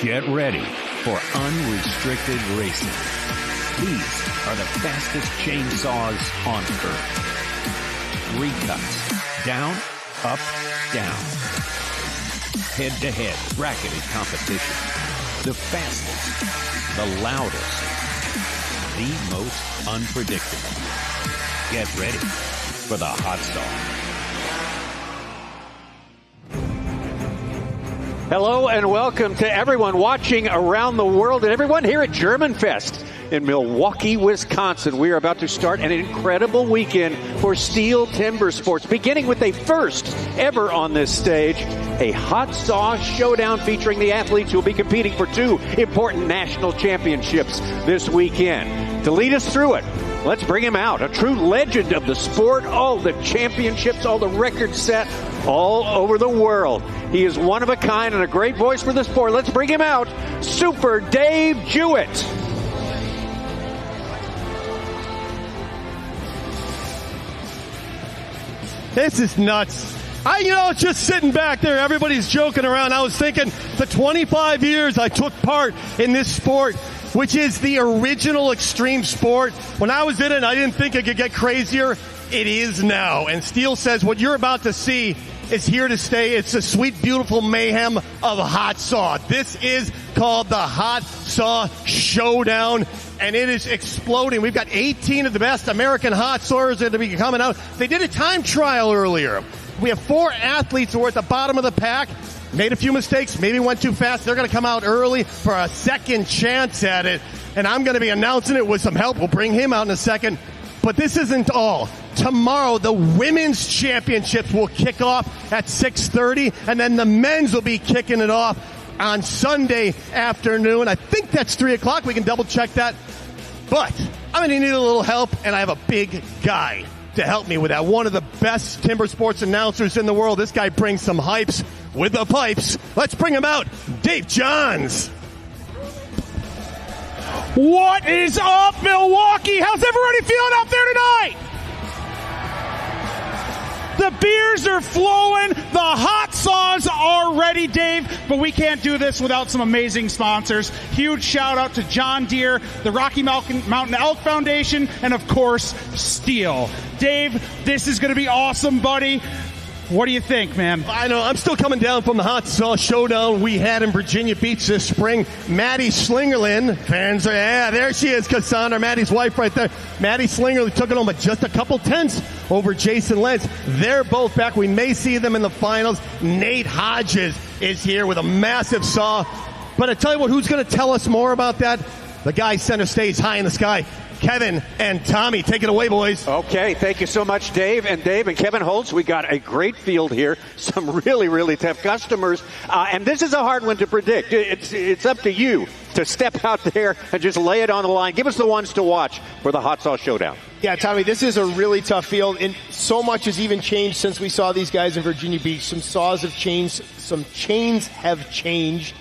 Get ready for unrestricted racing. These are the fastest chainsaws on earth. 3 cuts. Down, up, down. Head-to-head bracketed competition. The fastest, the loudest, the most unpredictable. Get ready for the hot saw. Hello and welcome to everyone watching around the world and everyone here at German Fest in Milwaukee, Wisconsin. We are about to start an incredible weekend for STIHL Timbersports, beginning with a first ever on this stage, a hot saw showdown featuring the athletes who will be competing for 2 important national championships this weekend. To lead us through it, let's bring him out, a true legend of the sport, all the championships, all the records set all over the world. He is one of a kind and a great voice for the sport. Let's bring him out, Super Dave Jewett. This is nuts. Just sitting back there, everybody's joking around. I was thinking the 25 years I took part in this sport, which is the original extreme sport. When I was in it, I didn't think it could get crazier. It is now. And STIHL says what you're about to see is here to stay. It's the sweet, beautiful mayhem of hot saw. This is called the Hot Saw Showdown, and it is exploding. We've got 18 of the best American hot sawyers that are going to be coming out. They did a time trial earlier. We have 4 athletes who are at the bottom of the pack. Made a few mistakes, maybe went too fast. They're going to come out early for a second chance at it, and I'm going to be announcing it with some help. We'll bring him out in a second. But this isn't all. Tomorrow, the women's championships will kick off at 6:30, and then the men's will be kicking it off on Sunday afternoon. I think that's 3 o'clock. We can double check that. But I'm going to need a little help, and I have a big guy to help me with that. One of the best timber sports announcers in the world. This guy brings some hypes with the pipes. Let's bring him out, Dave Johns. What is up, Milwaukee? How's everybody feeling out there tonight? The beers are flowing. The hot saws are ready, Dave. But we can't do this without some amazing sponsors. Huge shout out to John Deere, the Rocky Mountain Elk Foundation, and of course, STIHL. Dave, this is going to be awesome, buddy. What do you think, man? I know. I'm still coming down from the Hot Saw Showdown we had in Virginia Beach this spring. Maddie Slingerland, fans are, there she is, Cassandra, Maddie's wife right there. Maddie Slingerland took it home by just a couple tenths over Jason Lentz. They're both back. We may see them in the finals. Nate Hodges is here with a massive saw. But I tell you what, who's going to tell us more about that? The guy center stage high in the sky. Kevin and Tommy, take it away, boys. Okay, thank you so much, Dave. And Kevin Holtz, we got a great field here. Some really, really tough customers. And this is a hard one to predict. It's up to you to step out there and just lay it on the line. Give us the ones to watch for the Hot Saw Showdown. Yeah, Tommy, this is a really tough field, and so much has even changed since we saw these guys in Virginia Beach. Some saws have changed. Some chains have changed.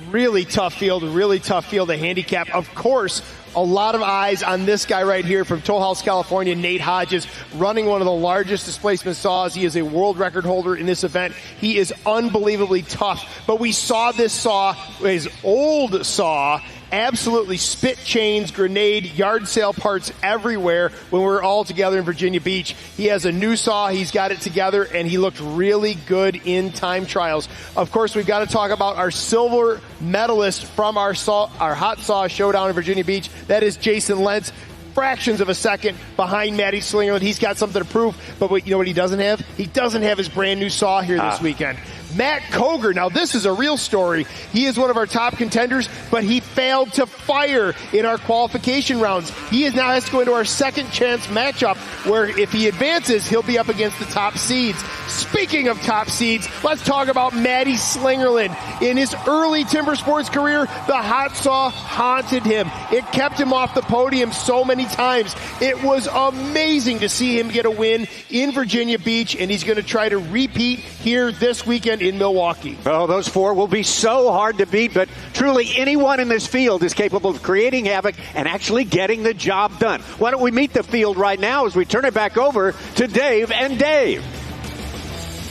Really tough field to handicap. Of course, a lot of eyes on this guy right here from Toll House, California, Nate Hodges, running one of the largest displacement saws. He is a world record holder in this event. He is unbelievably tough. But we saw this saw, his old saw, absolutely spit chains, grenade, yard sale parts everywhere when we were all together in Virginia Beach. He has a new saw. He's got it together, and he looked really good in time trials. Of course, we've got to talk about our silver medalist from our hot saw showdown in Virginia Beach. That is Jason Lentz. Fractions of a second behind Maddie Slingerland. He's got something to prove, but you know what he doesn't have? He doesn't have his brand new saw here this weekend. Matt Cogar, now this is a real story. He is one of our top contenders, but he failed to fire in our qualification rounds. He now has to go into our second chance matchup, where if he advances, he'll be up against the top seeds. Speaking of top seeds, let's talk about Maddie Slingerland. In his early timber sports career, the hot saw haunted him. It kept him off the podium so many times. It was amazing to see him get a win in Virginia Beach, and he's going to try to repeat here this weekend in Milwaukee. Oh, those 4 will be so hard to beat, but truly anyone in this field is capable of creating havoc and actually getting the job done. Why don't we meet the field right now as we turn it back over to Dave and Dave.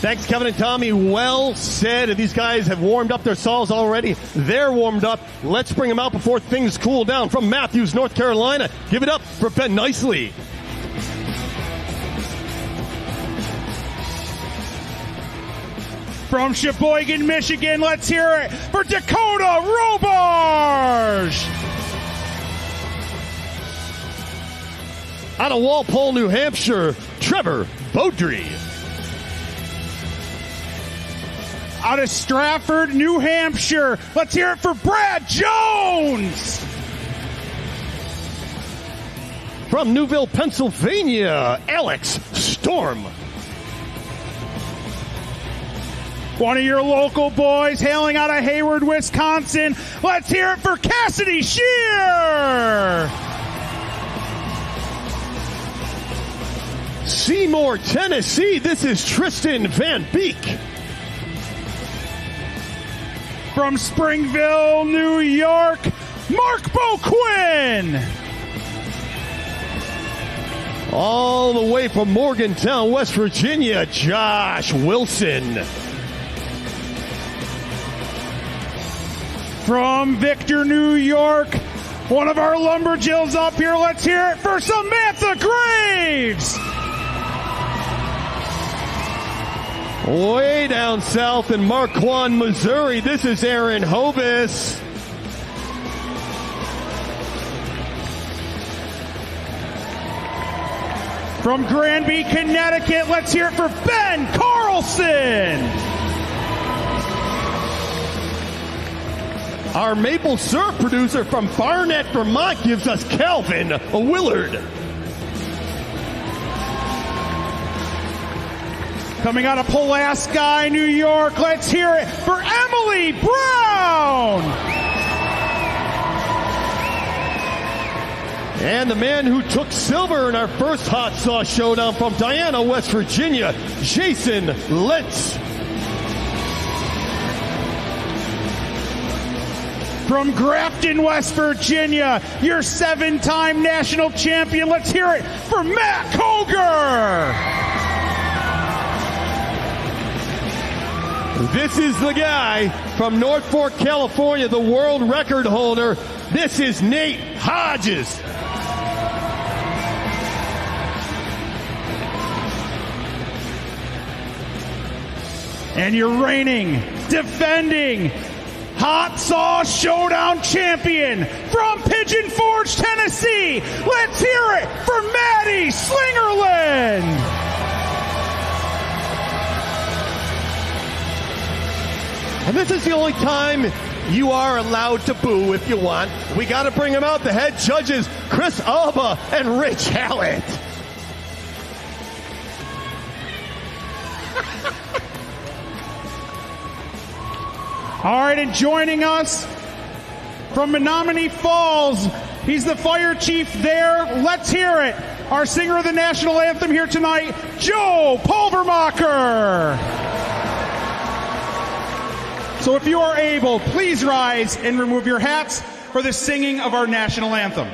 Thanks, Kevin and Tommy. Well said. These guys have warmed up their saws already. They're warmed up. Let's bring them out before things cool down. From Matthews, North Carolina, give it up for Ben Nicely. From Sheboygan, Michigan, let's hear it for Dakota Robarge. Out of Walpole, New Hampshire, Trevor Beaudry. Out of Stratford, New Hampshire, let's hear it for Brad Jones. From Newville, Pennsylvania, Alex Storm. One of your local boys hailing out of Hayward, Wisconsin, let's hear it for Cassidy Shear. Seymour, Tennessee, this is Tristan Van Beek. From Springville, New York, Mark Boquin. All the way from Morgantown, West Virginia, Josh Wilson. From Victor, New York, one of our lumberjills up here, let's hear it for Samantha Graves. Way down south in Marquand, Missouri, this is Aaron Hovis. From Granby, Connecticut, let's hear it for Ben Carlson. Our maple syrup producer from Barnett, Vermont, gives us Calvin Willard. Coming out of Pulaski, New York, let's hear it for Emily Brown. And the man who took silver in our first Hot Saw Showdown from Diana, West Virginia, Jason Lentz. From Grafton, West Virginia, your 7-time national champion, let's hear it for Matt Cogar. This is the guy from North Fork, California, the world record holder. This is Nate Hodges. And your reigning, defending, Hot Saw Showdown champion from Pigeon Forge, Tennessee. Let's hear it for Maddie Slingerland. And this is the only time you are allowed to boo if you want. We got to bring them out. The head judges, Chris Alba and Rich Hallett. All right, and joining us from Menominee Falls, he's the fire chief there. Let's hear it. Our singer of the national anthem here tonight, Joe Pulvermacher. So if you are able, please rise and remove your hats for the singing of our national anthem.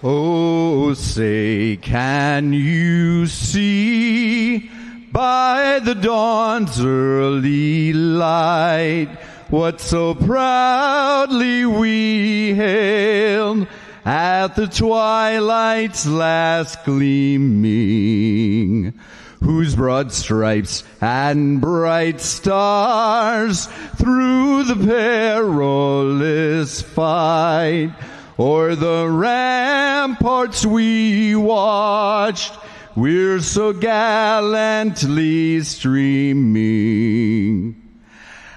Oh, say, can you see by the dawn's early light what so proudly we hailed at the twilight's last gleaming, whose broad stripes and bright stars through the perilous fight o'er the ramparts we watched, we're so gallantly streaming.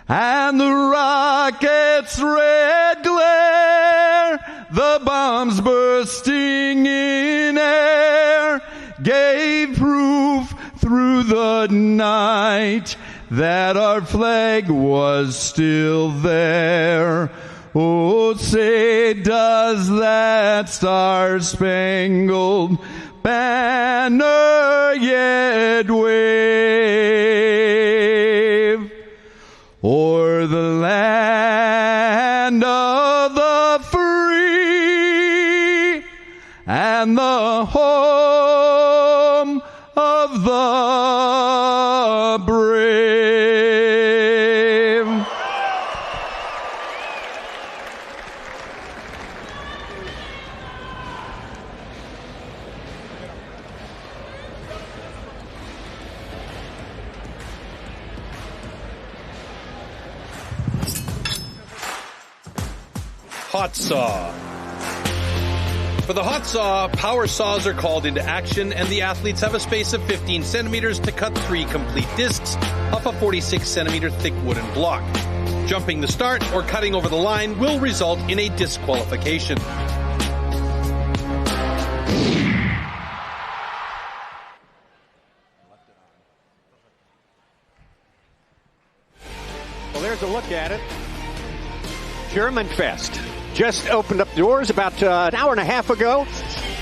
And the rocket's red glare, the bombs bursting in air, gave proof through the night that our flag was still there. Oh, say, does that star-spangled banner yet wave o'er the land of the free and the home of the hot saw. For the hot saw, power saws are called into action, and the athletes have a space of 15 centimeters to cut 3 complete discs off a 46 centimeter thick wooden block. Jumping the start or cutting over the line will result in a disqualification. Well, there's a look at it. German Fest just opened up doors about an hour and a half ago.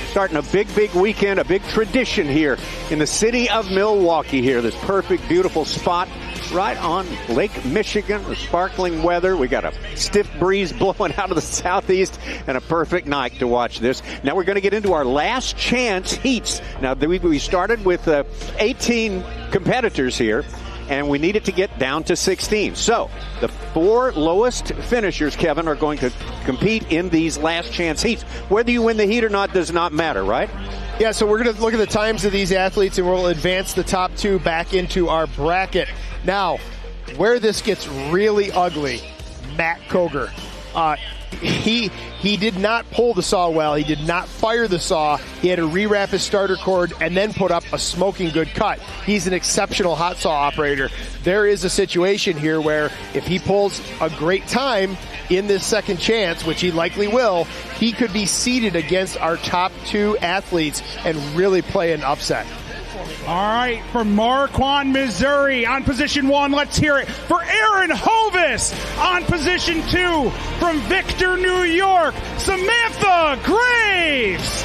Starting a big weekend, a big tradition here in the city of Milwaukee here. This perfect, beautiful spot right on Lake Michigan, the sparkling weather. We got a stiff breeze blowing out of the southeast and a perfect night to watch this. Now we're going to get into our last chance heats. Now we started with 18 competitors here, and we need it to get down to 16. So the 4 lowest finishers, Kevin, are going to compete in these last chance heats. Whether you win the heat or not does not matter, right? Yeah, so we're going to look at the times of these athletes, and we'll advance the top 2 back into our bracket. Now, where this gets really ugly, Matt Cogar. He did not pull the saw well. He did not fire the saw. He had to rewrap his starter cord and then put up a smoking good cut. He's an exceptional hot saw operator. There is a situation here where if he pulls a great time in this second chance, which he likely will, he could be seated against our top 2 athletes and really play an upset. All right, from Marquand, Missouri on position 1, let's hear it for Aaron Hovis. On position 2, from Victor, New York, Samantha Graves.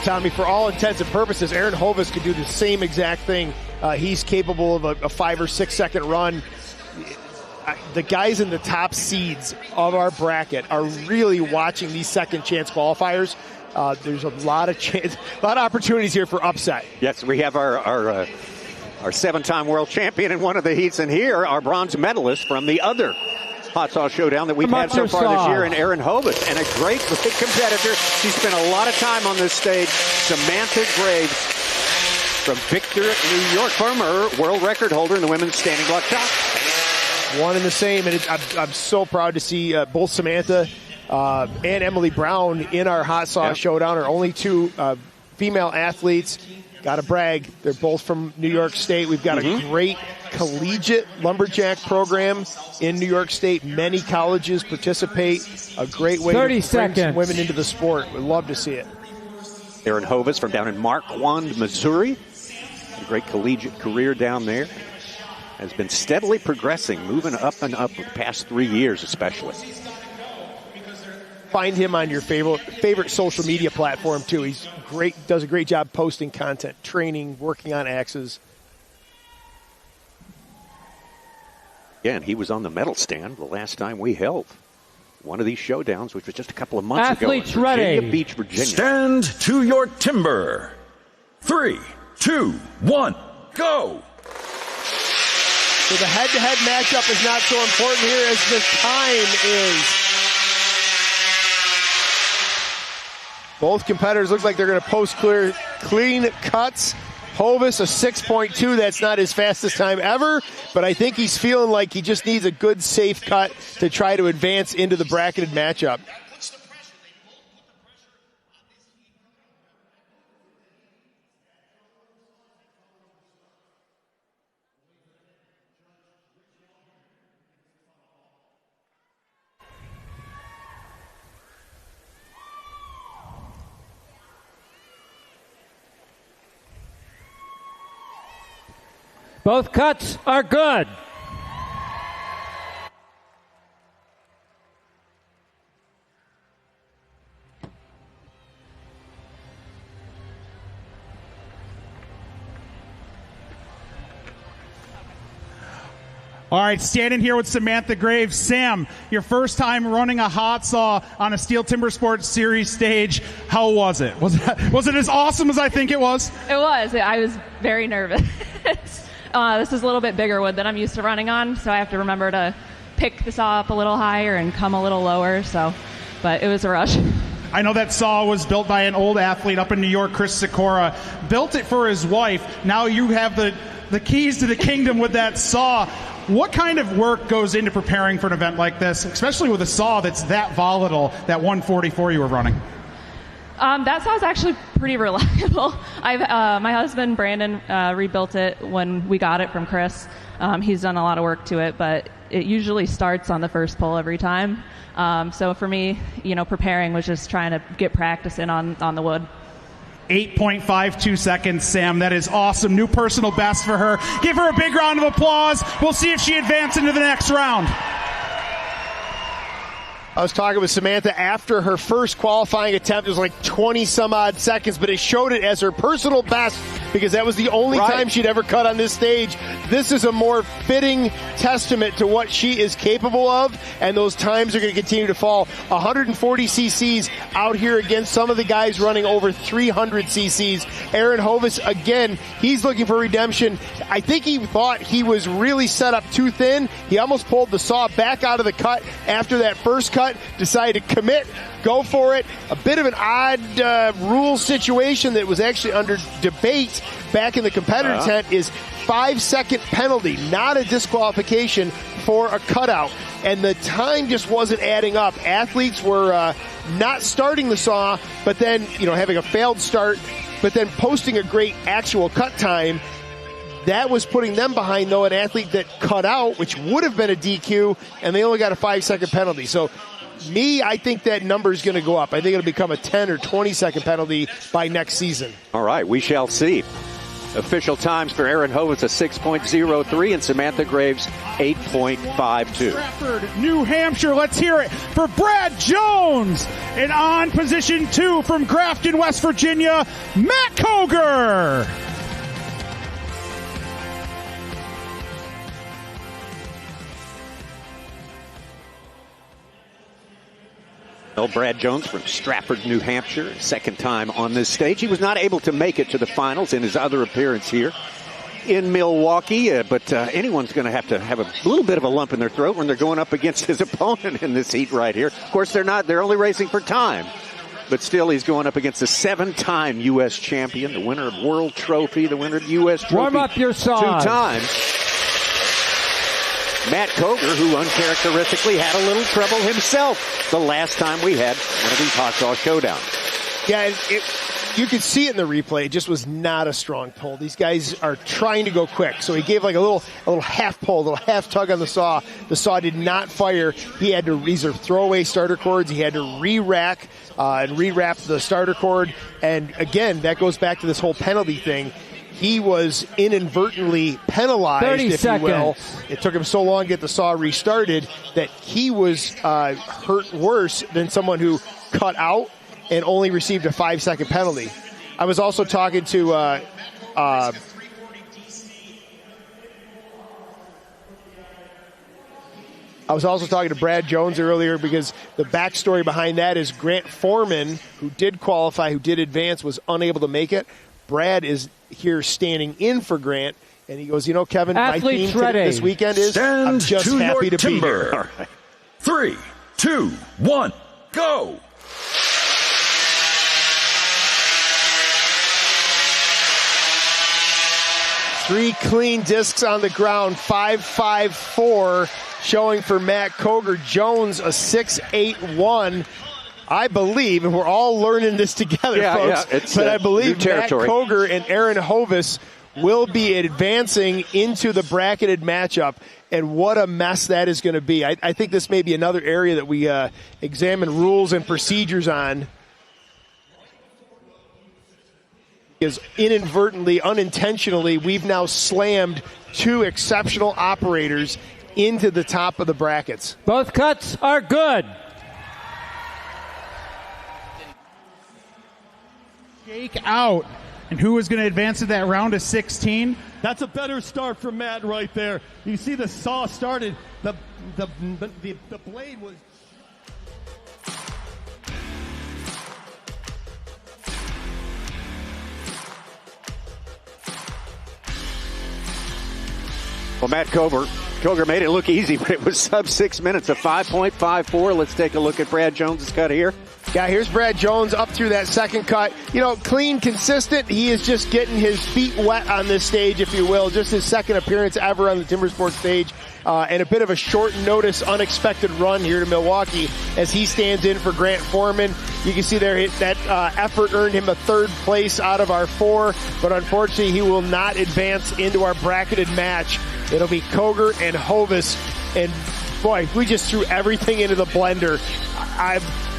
Tommy, for all intents and purposes, Aaron Hovis could do the same exact thing. He's capable of a 5 or 6 second run. The guys in the top seeds of our bracket are really watching these second chance qualifiers. There's a lot of opportunities here for upset. Yes, we have our 7-time world champion in one of the heats, and here our bronze medalist from the other hot saw showdown that we've had so far this year, and Aaron Hovis, and a great competitor. She spent a lot of time on this stage. Samantha Graves from Victor, New York, former world record holder in the women's standing block shot. One and the same, and I'm so proud to see both Samantha and Emily Brown in our hot saw showdown. Our only 2 female athletes. Got to brag, they're both from New York State. We've got a great collegiate lumberjack program in New York State. Many colleges participate. A great way to bring some women into the sport. We'd love to see it. Aaron Hovis from down in Marquand, Missouri. A great collegiate career down there. Has been steadily progressing, moving up and up the past 3 years especially. Find him on your favorite social media platform too. He's great, does a great job posting content, training, working on axes. Yeah, and he was on the medal stand the last time we held one of these showdowns, which was just a couple of months ago in Virginia Beach, Virginia. Stand to your timber. 3, 2, 1, go! So the head-to-head matchup is not so important here as the time is. Both competitors look like they're going to post clean cuts. Hovis, a 6.2. That's not his fastest time ever, but I think he's feeling like he just needs a good, safe cut to try to advance into the bracketed matchup. Both cuts are good. All right, standing here with Samantha Graves. Sam, your first time running a hot saw on a STIHL Timbersports Series stage. How was it? Was it as awesome as I think it was? It was. I was very nervous. This is a little bit bigger wood than I'm used to running on, so I have to remember to pick the saw up a little higher and come a little lower. But it was a rush. I know that saw was built by an old athlete up in New York, Chris Sikora. Built it for his wife. Now you have the keys to the kingdom with that saw. What kind of work goes into preparing for an event like this, especially with a saw that's that volatile, that 144 you were running? That saw is actually pretty reliable. My husband, Brandon, rebuilt it when we got it from Chris. He's done a lot of work to it, but it usually starts on the first pull every time. So for me, preparing was just trying to get practice in on the wood. 8.52 seconds, Sam. That is awesome. New personal best for her. Give her a big round of applause. We'll see if she advances into the next round. I was talking with Samantha after her first qualifying attempt. It was like 20 some odd seconds, but it showed it as her personal best because that was the only time she'd ever cut on this stage. This is a more fitting testament to what she is capable of, and those times are going to continue to fall. 140 cc's out here against some of the guys running over 300 cc's. Aaron Hovis, again, he's looking for redemption. I think he thought he was really set up too thin. He almost pulled the saw back out of the cut after that first cut, decided to commit, go for it. A bit of an odd rule situation that was actually under debate back in the competitor tent is 5-second penalty, not a disqualification for a cutout. And the time just wasn't adding up. Athletes were not starting the saw, but then, having a failed start, but then posting a great actual cut time. That was putting them behind, though, an athlete that cut out, which would have been a DQ, and they only got a 5-second penalty. So, I think that number is going to go up. I think it'll become a 10 or 20-second penalty by next season. All right, we shall see. Official times for Aaron Hovis, a 6.03, and Samantha Graves, 8.52. Stratford, New Hampshire, let's hear it for Brad Jones. And on position 2 from Grafton, West Virginia, Matt Cogar. Well, Brad Jones from Stratford, New Hampshire, second time on this stage. He was not able to make it to the finals in his other appearance here in Milwaukee, but anyone's going to have a little bit of a lump in their throat when they're going up against his opponent in this heat right here. Of course, they're only racing for time, but still he's going up against a 7-time U.S. champion, the winner of World Trophy, the winner of U.S. Trophy. Warm up your saws. 2 times. Matt Cogar, who uncharacteristically had a little trouble himself the last time we had one of these hot Saw Showdowns. Yeah, you could see it in the replay. It just was not a strong pull. These guys are trying to go quick. So he gave like a little half pull, a little half tug on the saw. The saw did not fire. These are throwaway starter cords. He had to re-rack and re-wrap the starter cord. And again, that goes back to this whole penalty thing. He was inadvertently penalized, if you will. It took him so long to get the saw restarted that he was hurt worse than someone who cut out and only received a 5-second penalty. I was also talking to Brad Jones earlier because the backstory behind that is Grant Foreman, who did qualify, who did advance, was unable to make it. Brad is here standing in for Grant, and he goes, Kevin, my theme this weekend is I'm just happy to be here. All right. 3, 2, 1, go! Three clean discs on the ground, 5.54 showing for Matt Cogar. Jones, a 6.81. I believe, and we're all learning this together, folks, but I believe Matt Cogar and Aaron Hovis will be advancing into the bracketed matchup, and what a mess that is going to be. I think this may be another area that we examine rules and procedures on. Because inadvertently, unintentionally, we've now slammed 2 exceptional operators into the top of the brackets. Both cuts are good. Jake out. And who is going to advance to that round of 16? That's a better start for Matt right there. You see the saw started. The blade was... Well, Matt Cogar made it look easy, but it was sub 6 minutes, a 5.54. Let's take a look at Brad Jones' cut here. Yeah, here's Brad Jones up through that second cut. You know, clean, consistent. He is just getting his feet wet on this stage, if you will. Just his second appearance ever on the Timbersport stage. And a bit of a short notice, unexpected run here to Milwaukee as he stands in for Grant Foreman. You can see there that effort earned him a third place out of our 4, but unfortunately he will not advance into our bracketed match. It'll be Cogar and Hodges. And boy, we just threw everything into the blender.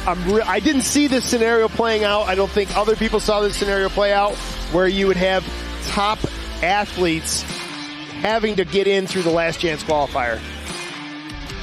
I didn't see this scenario playing out. I don't think other people saw this scenario play out where you would have top athletes having to get in through the last chance qualifier.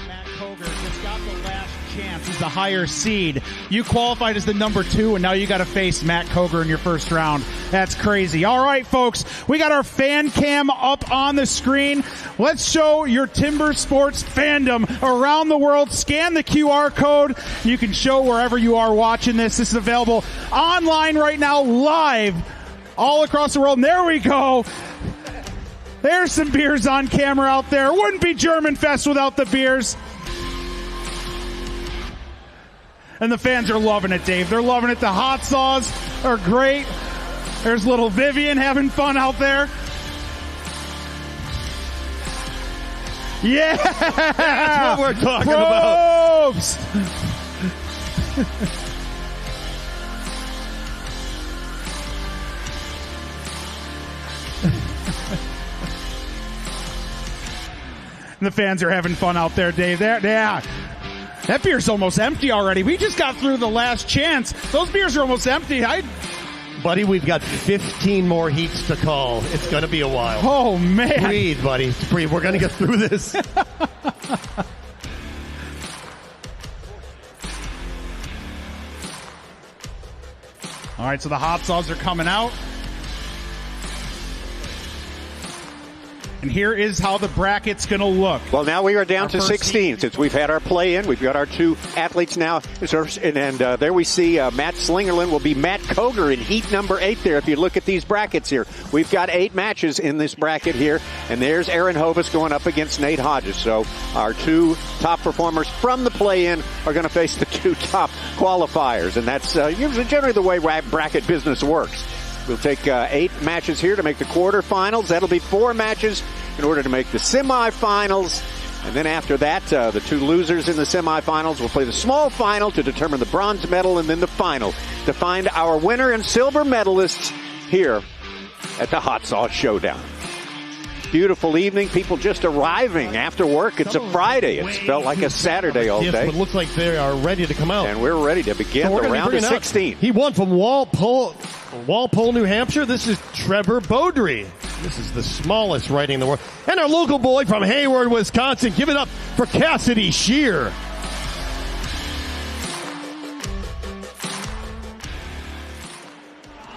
Matt Cogar just got the last chance. He's the higher seed. You qualified as the number 2, and now you got to face Matt Cogar in your first round. That's crazy. All right, folks, we got our fan cam up on the screen. Let's show your Timber Sports fandom around the world. Scan the QR code. You can show wherever you are watching this. This is available online right now, live all across the world. And there we go. There's some beers on camera out there. Wouldn't be German Fest without the beers. And the fans are loving it, Dave. They're loving it. The hot saws are great. There's little Vivian having fun out there. Yeah! That's what we're talking about. And the fans are having fun out there, Dave. Yeah. That beer's almost empty already. We just got through the last chance. Those beers are almost empty. Buddy, we've got 15 more heats to call. It's going to be a while. Oh, man. Breathe, buddy. Breathe. We're going to get through this. All right, so the hot saws are coming out. And here is how the bracket's going to look. Well, now we are down to 16 since we've had our play-in. We've got our 2 athletes now. And there we see Matt Slingerland will be Matt Cogar in heat number 8 there. If you look at these brackets here, we've got 8 matches in this bracket here. And there's Aaron Hodges going up against Nate Hodges. So our 2 top performers from the play-in are going to face the 2 top qualifiers. And that's usually generally the way bracket business works. We'll take 8 matches here to make the quarterfinals. That'll be 4 matches in order to make the semifinals. And then after that, the 2 losers in the semifinals will play the small final to determine the bronze medal, and then the final to find our winner and silver medalists here at the Hot Saw Showdown. Beautiful evening. People just arriving after work. It's a Friday. It's felt like a Saturday all day. It looks like they are ready to come out. And we're ready to begin the round of 16. He won from Walpole, New Hampshire. This is Trevor Beaudry. This is the smallest writing in the world. And our local boy from Hayward, Wisconsin. Give it up for Cassidy Shear.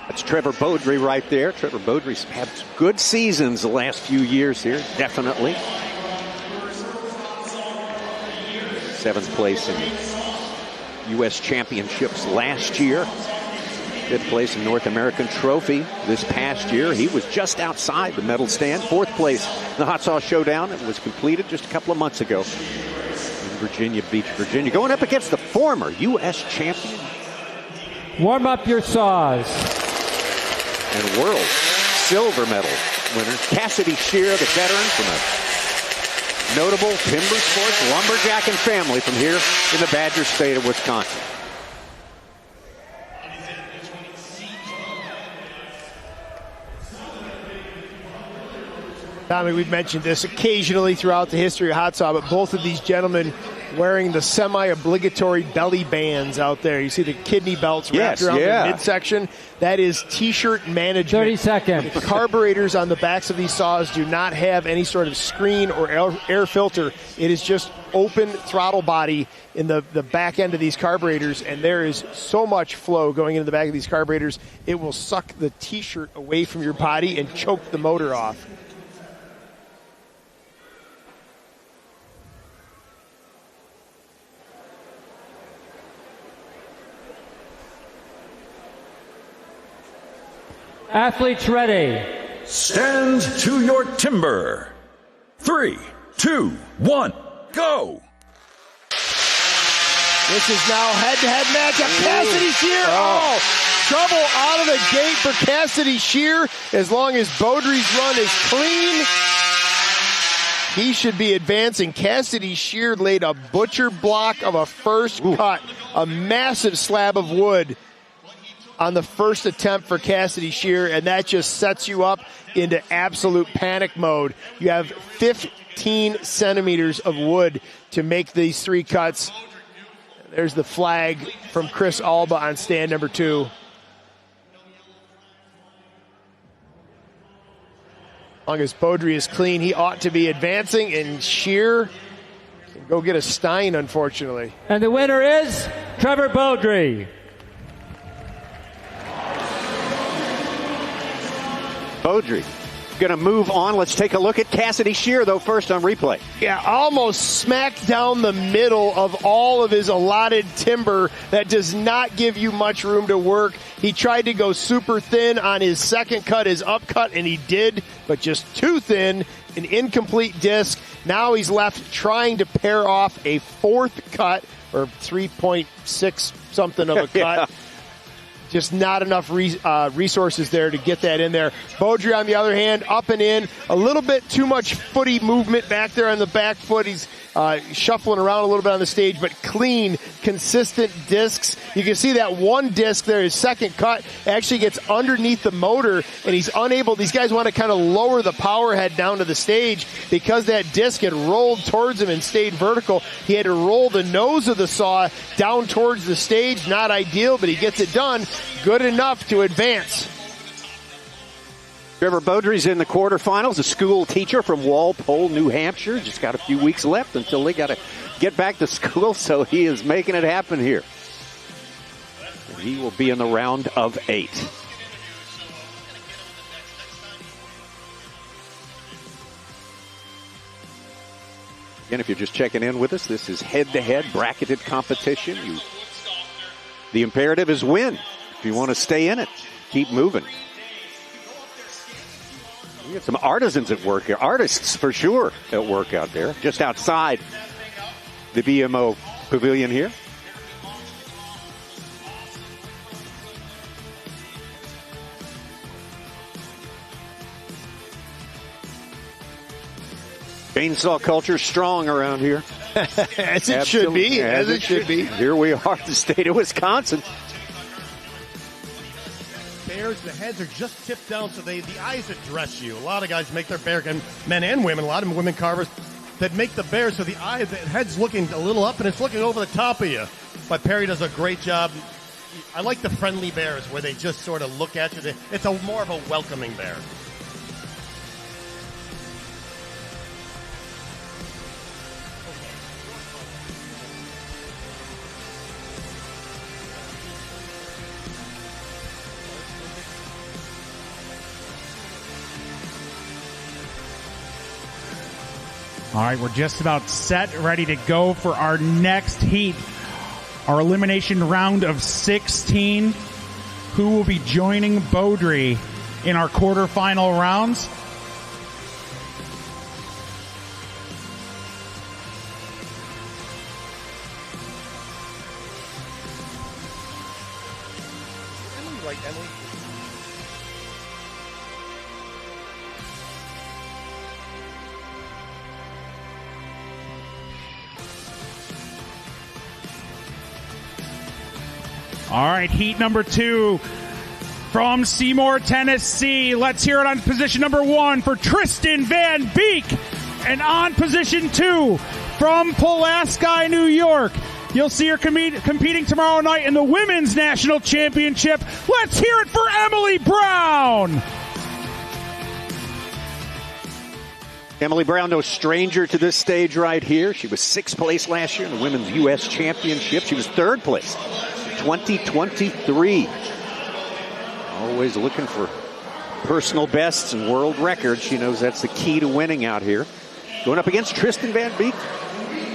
That's Trevor Beaudry right there. Trevor Beaudry's had good seasons the last few years here, definitely. 7th place in U.S. Championships last year. 5th place in North American Trophy this past year. He was just outside the medal stand. 4th place in the Hot Saw Showdown. It was completed just a couple of months ago in Virginia Beach, Virginia. Going up against the former U.S. champion. Warm up your saws. And world silver medal winner, Cassidy Shear, the veteran from a notable timber sports lumberjacking family from here in the Badger State of Wisconsin. Tommy, we've mentioned this occasionally throughout the history of Hot Saw, but both of these gentlemen wearing the semi-obligatory belly bands out there. You see the kidney belts wrapped around the midsection. That is T-shirt management. 30 seconds. The carburetors on the backs of these saws do not have any sort of screen or air filter. It is just open throttle body in the back end of these carburetors, and there is so much flow going into the back of these carburetors, it will suck the T-shirt away from your body and choke the motor off. Athletes ready. Stand to your timber. 3, 2, 1, go. This is now head-to-head matchup. Cassidy Shear. Oh, trouble out of the gate for Cassidy Shear. As long as Beaudry's run is clean, he should be advancing. Cassidy Shear laid a butcher block of a first cut, a massive slab of wood on the first attempt for Cassidy Shear, and that just sets you up into absolute panic mode. You have 15 centimeters of wood to make these 3 cuts. There's the flag from Chris Alba on stand number 2. As long as Beaudry is clean, he ought to be advancing, and Shear can go get a Stein, unfortunately. And the winner is Trevor Beaudry. Beaudry going to move on. Let's take a look at Cassidy Shear, though, first on replay. Yeah, almost smack down the middle of all of his allotted timber. That does not give you much room to work. He tried to go super thin on his second cut, his upcut, and he did, but just too thin, an incomplete disc. Now he's left trying to pair off a 4th cut, or 3.6 something of a cut. Yeah. Just not enough resources there to get that in there. Beaudry, on the other hand, up and in. A little bit too much footy movement back there on the back foot. He's shuffling around a little bit on the stage, but clean, consistent discs. You can see that one disc there, his second cut, actually gets underneath the motor, and he's unable. These guys want to kind of lower the power head down to the stage because that disc had rolled towards him and stayed vertical. He had to roll the nose of the saw down towards the stage. Not ideal, but he gets it done. Good enough to advance. Trevor Beaudry's in the quarterfinals, a school teacher from Walpole, New Hampshire. Just got a few weeks left until they got to get back to school, so he is making it happen here. And he will be in the round of 8. Again, if you're just checking in with us, this is head-to-head bracketed competition. The imperative is win. If you want to stay in it, keep moving. We got some artisans at work here. Artists, for sure, at work out there. Just outside the BMO pavilion here. Chainsaw culture strong around here. As it should be. As it should be. Here we are at the state of Wisconsin. Bears, the heads are just tipped down, so the eyes address you. A lot of guys make their bear, and men and women, a lot of women carvers that make the bear so the head's looking a little up and it's looking over the top of you. But Perry does a great job. I like the friendly bears where they just sort of look at you. It's more of a welcoming bear. All right, we're just about set, ready to go for our next heat. Our elimination round of 16. Who will be joining Beaudry in our quarterfinal rounds? Emily. All right, heat number 2 from Seymour, Tennessee. Let's hear it on position number 1 for Tristan Van Beek. And on position 2 from Pulaski, New York. You'll see her competing tomorrow night in the Women's National Championship. Let's hear it for Emily Brown. Emily Brown, no stranger to this stage right here. She was 6th place last year in the Women's U.S. Championship. She was 3rd place. 2023. Always looking for personal bests and world records. She knows that's the key to winning out here. Going up against Tristan Van Beek,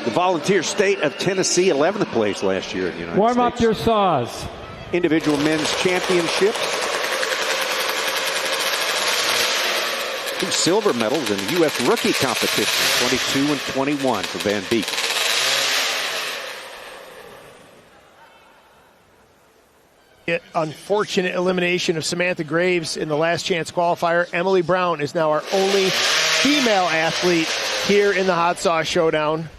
the volunteer state of Tennessee, 11th place last year in the United States. Warm up your saws. Individual men's championships. 2 silver medals in the U.S. rookie competition, 22 and 21 for Van Beek. Unfortunate elimination of Samantha Graves in the last chance qualifier. Emily Brown is now our only female athlete here in the Hot Sauce Showdown.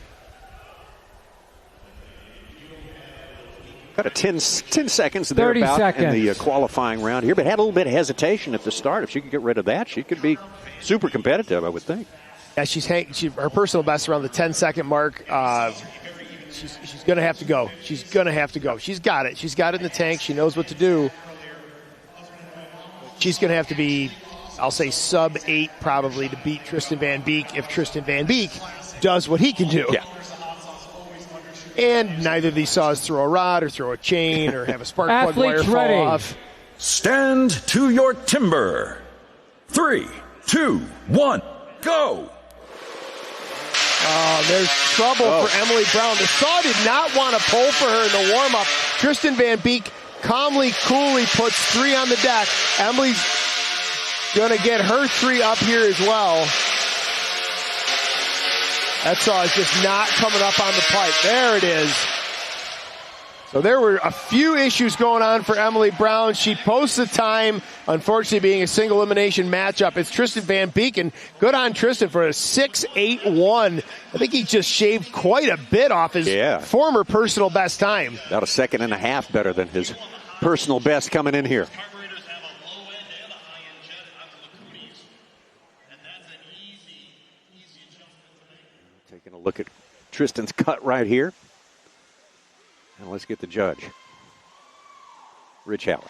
Got a 10 seconds there about in the qualifying round here, but had a little bit of hesitation at the start. If she could get rid of that, she could be super competitive, I would think. Yeah, her personal best around the 10-second mark. She's going to have to go. She's going to have to go. She's got it. She's got it in the tank. She knows what to do. She's going to have to be, I'll say, sub-8 probably to beat Tristan Van Beek if Tristan Van Beek does what he can do. Yeah. And neither of these saws throw a rod or throw a chain or have a spark plug wire fall off. Stand to your timber. 3, 2, 1, go. Oh, there's trouble for Emily Brown. The saw did not want to pull for her in the warm-up. Tristan Van Beek calmly, coolly puts 3 on the deck. Emily's going to get her 3 up here as well. That saw is just not coming up on the pipe. There it is. So there were a few issues going on for Emily Brown. She posts the time, unfortunately being a single elimination matchup. It's Tristan Van Beek, and good on Tristan for a 6.81. I think he just shaved quite a bit off his former personal best time. About a second and a half better than his personal best coming in here. Taking a look at Tristan's cut right here. And let's get the judge, Rich Howard.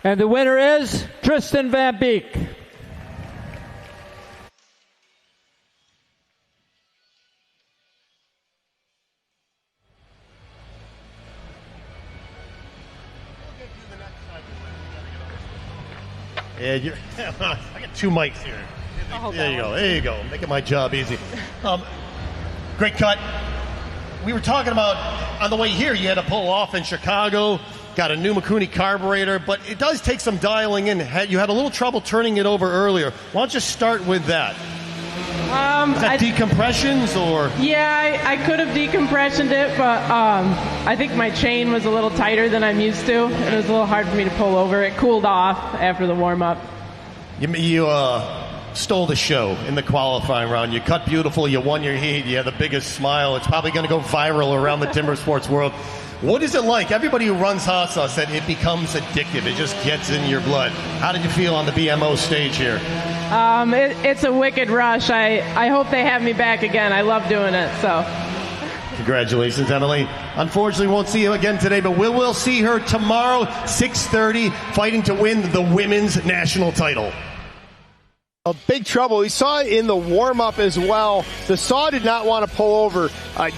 And the winner is Tristan Van Beek. Yeah, I got 2 mics here. There you go. There you go. Making my job easy. Great cut. We were talking about on the way here, you had to pull off in Chicago, got a new Mikuni carburetor, but it does take some dialing in. You had a little trouble turning it over earlier. Why don't you start with that? Is that decompressions or? Yeah, I could have decompressioned it, but I think my chain was a little tighter than I'm used to. It was a little hard for me to pull over. It cooled off after the warm-up. You stole the show in the qualifying round. You cut beautiful. You won your heat. You had the biggest smile. It's probably going to go viral around the timber sports world. What is it like? Everybody who runs hot sauce said it becomes addictive. It just gets in your blood. How did you feel on the BMO stage here? It's a wicked rush. I hope they have me back again. I love doing it. So. Congratulations, Emily. Unfortunately, won't see you again today, but we will see her tomorrow, 6:30, fighting to win the women's national title. A big trouble. We saw it in the warm-up as well. The saw did not want to pull over.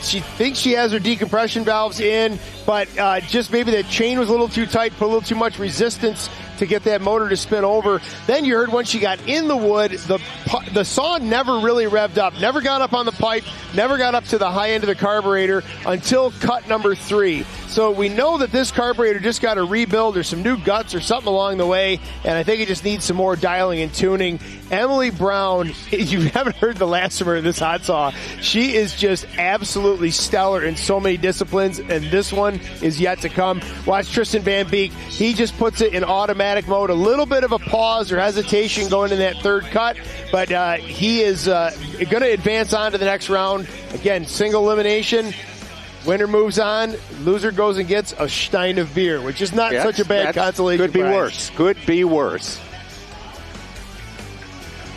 She thinks she has her decompression valves in, but just maybe that chain was a little too tight, put a little too much resistance to get that motor to spin over. Then you heard when she got in the wood, the saw never really revved up, never got up on the pipe, never got up to the high end of the carburetor until cut number 3. So we know that this carburetor just got a rebuild or some new guts or something along the way, and I think it just needs some more dialing and tuning. Emily Brown, you haven't heard the last of her in this hot saw. She is just absolutely stellar in so many disciplines, and this one is yet to come. Watch Tristan Van Beek. He just puts it in automatic mode. A little bit of a pause or hesitation going in that 3rd cut, but he is going to advance on to the next round. Again, single elimination. Winner moves on. Loser goes and gets a stein of beer, which is not such a bad consolation Could be prize. worse. Could be worse.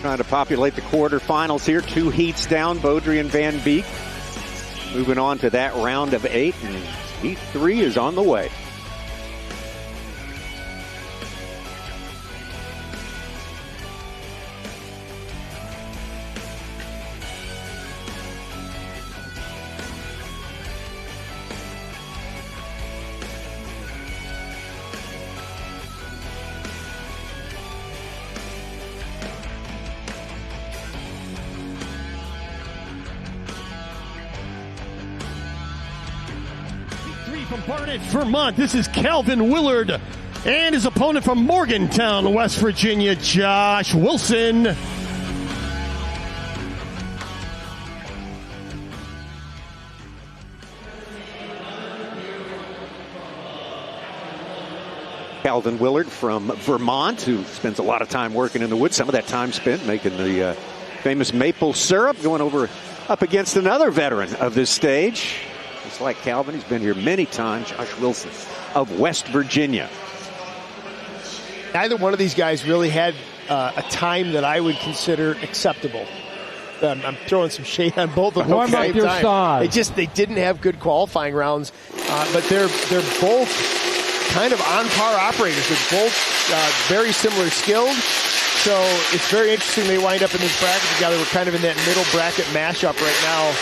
Trying to populate the quarterfinals here. 2 heats down, Beaudry and Van Beek. Moving on to that round of 8, and heat 3 is on the way. From Barnet, Vermont, this is Calvin Willard, and his opponent from Morgantown, West Virginia, Josh Wilson. Calvin Willard from Vermont, who spends a lot of time working in the woods. Some of that time spent making the famous maple syrup, going up against another veteran of this stage. Just like Calvin, he's been here many times, Josh Wilson of West Virginia. Neither one of these guys really had a time that I would consider acceptable. I'm throwing some shade on both of them at the same time. They didn't have good qualifying rounds, but they're both kind of on par operators. They're both very similar skilled. So it's very interesting they wind up in this bracket together. We're kind of in that middle bracket mashup right now.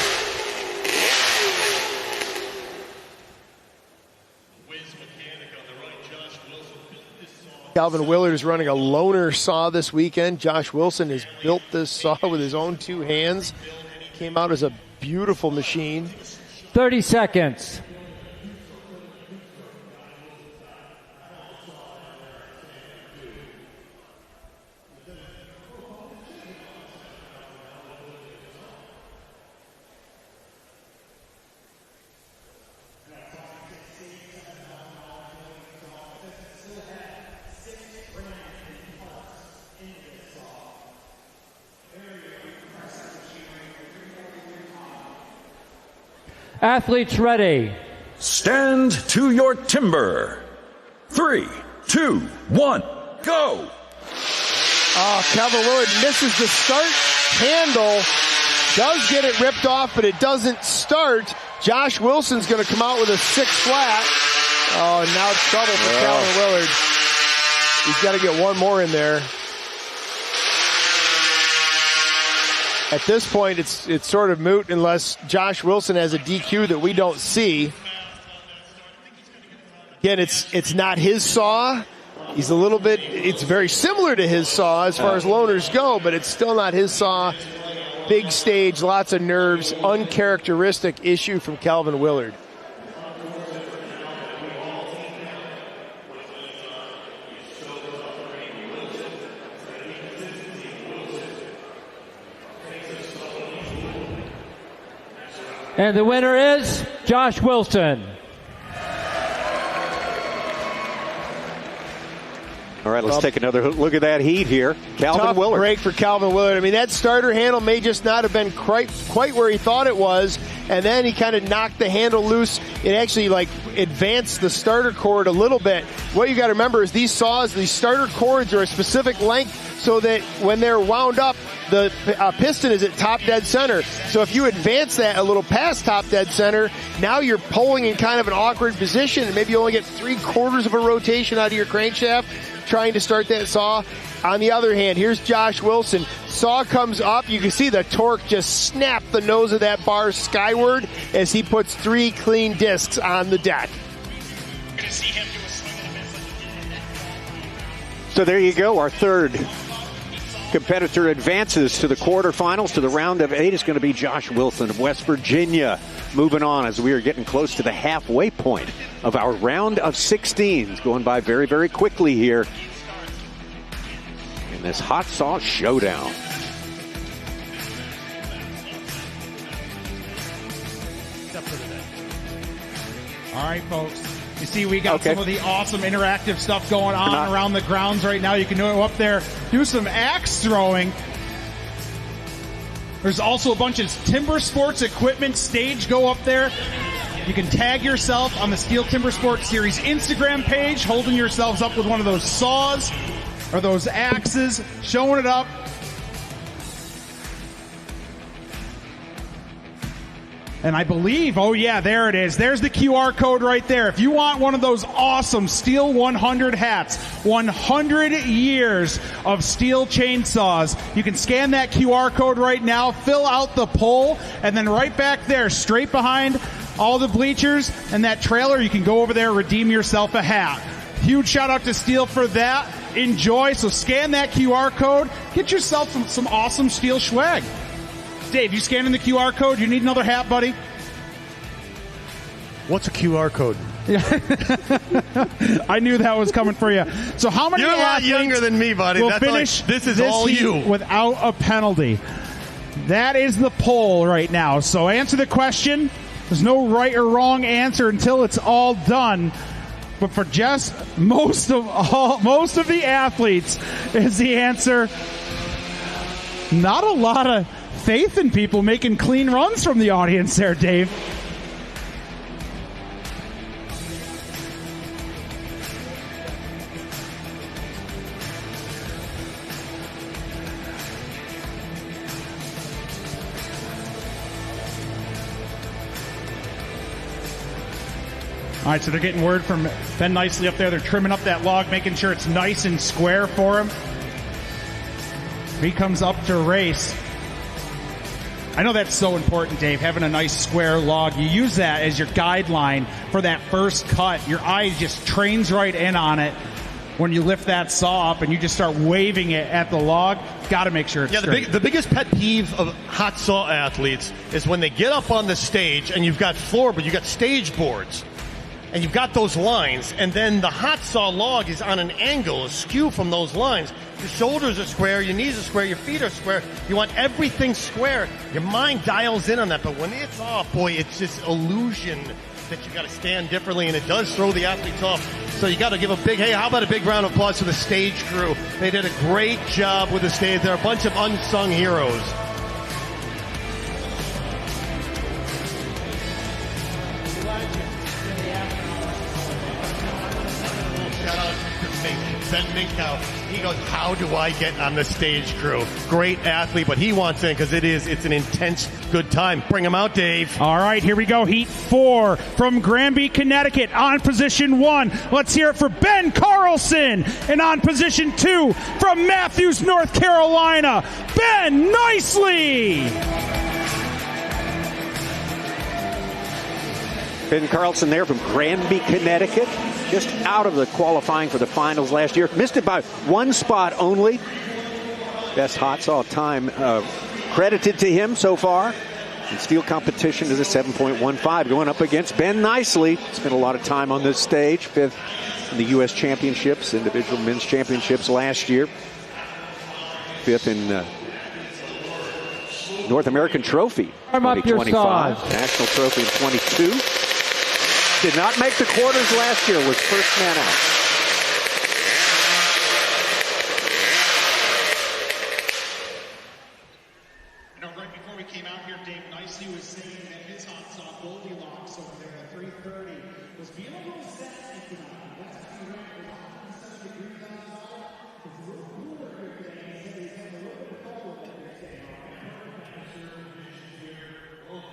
Calvin Willard is running a loaner saw this weekend. Josh Wilson has built this saw with his own two hands. Came out as a beautiful machine. 30 seconds. Athletes ready. Stand to your timber. 3, 2, 1, go. Calvin Willard misses the start handle. Does get it ripped off, but it doesn't start. Josh Wilson's going to come out with a 6 flat. Oh, now trouble for Calvin Willard. He's got to get one more in there. At this point, it's sort of moot unless Josh Wilson has a DQ that we don't see. Again, it's not his saw. He's it's very similar to his saw as far as loaners go, but it's still not his saw. Big stage, lots of nerves, uncharacteristic issue from Calvin Willard. And the winner is Josh Wilson. All right, let's take another look at that heat here. Calvin Willard. Break for Calvin Willard. I mean, that starter handle may just not have been quite where he thought it was, and then he kind of knocked the handle loose. It actually advanced the starter cord a little bit. What you got to remember is these starter cords are a specific length so that when they're wound up, the piston is at top dead center. So if you advance that a little past top dead center, now you're pulling in kind of an awkward position, and maybe you only get 3/4 of a rotation out of your crankshaft trying to start that saw. On the other hand, here's Josh Wilson. Saw comes up. You can see the torque just snap the nose of that bar skyward as he puts 3 clean discs on the deck. So there you go. Our third competitor advances to the quarterfinals. To the round of 8 is going to be Josh Wilson of West Virginia. Moving on as we are getting close to the halfway point of our round of 16. It's going by very, very quickly here in this hot saw showdown. All right, folks. You see, we got some of the awesome interactive stuff going on around the grounds right now. You can go up there, do some axe throwing. There's also a bunch of Timber Sports equipment stage go up there. You can tag yourself on the STIHL Timber Sports Series Instagram page, holding yourselves up with one of those saws or those axes, showing it up. And I believe, there it is. There's the QR code right there. If you want one of those awesome STIHL 100 hats, 100 years of STIHL chainsaws, you can scan that QR code right now, fill out the poll, and then right back there, straight behind all the bleachers and that trailer, you can go over there, redeem yourself a hat. Huge shout out to STIHL for that. Enjoy. So scan that QR code. Get yourself some awesome STIHL swag. Dave, you scanning the QR code? You need another hat, buddy? What's a QR code? I knew that was coming for you. So how many You're a lot younger than me, buddy. We'll finish this is all you. Without a penalty. That is the poll right now. So answer the question. There's no right or wrong answer until it's all done. but for just most of the athletes is the answer. Not a lot of faith in people making clean runs from the audience there, Dave. All right, so they're getting word from Ben Nicely up there. They're trimming up that log, making sure it's nice and square for him. He comes up to race. I know that's so important, Dave, having a nice square log. You use that as your guideline for that first cut. Your eye just trains right in on it when you lift that saw up and you just start waving it at the log. Got to make sure it's straight. The biggest pet peeve of hot saw athletes is when they get up on the stage and you've got floor, but you've got stage boards. And you've got those lines, and then the hot saw log is on an angle, askew from those lines. Your shoulders are square, your knees are square, your feet are square. You want everything square. Your mind dials in on that, but when it's off, boy, it's this illusion that you got to stand differently, and it does throw the athletes off. So you got to give a big, hey, how about a big round of applause to the stage crew? They did a great job with the stage. They're a bunch of unsung heroes. Ben Minkow, he goes, how do I get on the stage crew? Great athlete, but he wants in because it's an intense good time. Bring him out, Dave. All right, here we go. Heat 4 from Granby, Connecticut on position 1. Let's hear it for Ben Carlson. And on position 2 from Matthews, North Carolina, Ben Nicely. Ben Carlson there from Granby, Connecticut, just out of the qualifying for the finals last year. Missed it by one spot only. Best hot saw time credited to him so far. And steel competition is a 7.15 going up against Ben Nicely. Spent a lot of time on this stage. 5th in the U.S. Championships, individual men's championships last year. 5th in North American Trophy 2025. National Trophy in 22. Did not make the quarters last year, was first man out. You know, right before we came out here, Dave Nicely was saying that his hot saw Goldilocks over there at 330 was being a little set.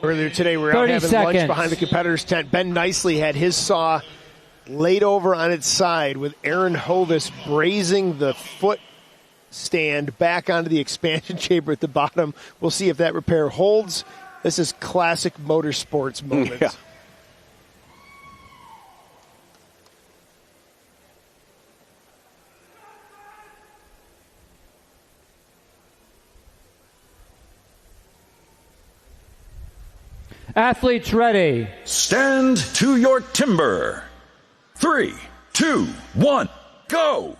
Earlier today, we were out having lunch behind the competitor's tent. Ben Nicely had his saw laid over on its side with Aaron Hovis brazing the foot stand back onto the expansion chamber at the bottom. We'll see if that repair holds. This is classic motorsports moments. Yeah. Athletes ready. Stand to your timber. 3, 2, 1, go.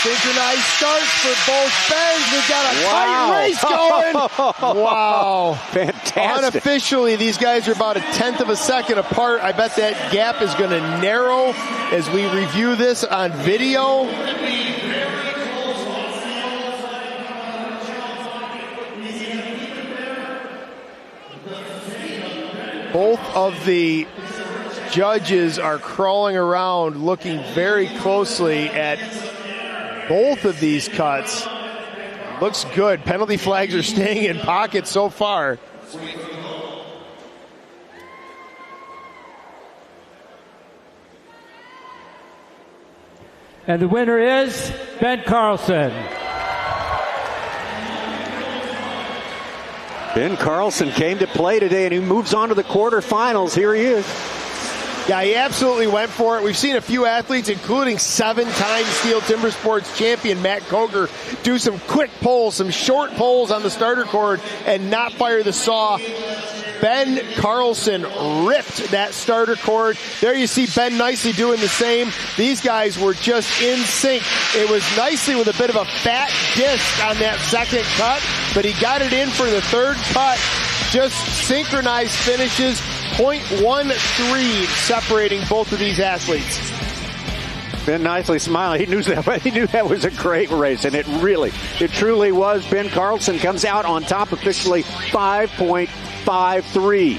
Synchronized starts for both Bens. We've got a tight race going. Wow. Fantastic. Unofficially, these guys are about 1/10 of a second apart. I bet that gap is going to narrow as we review this on video. Both of the judges are crawling around looking very closely at both of these cuts. Looks good. Penalty flags are staying in pocket so far. And the winner is Ben Carlson. Ben Carlson came to play today, and he moves on to the quarterfinals. Here he is. Yeah, he absolutely went for it. We've seen a few athletes, including 7-time STIHL Timbersports champion Matt Cogar, do some quick pulls, some short pulls on the starter cord and not fire the saw. Ben Carlson ripped that starter cord. There you see Ben Nicely doing the same. These guys were just in sync. It was Nicely with a bit of a fat disc on that second cut, but he got it in for the third cut. Just synchronized finishes. .13 separating both of these athletes. Ben nicely smiling. He knew that was a great race, and it truly was. Ben Carlson comes out on top officially 5.53.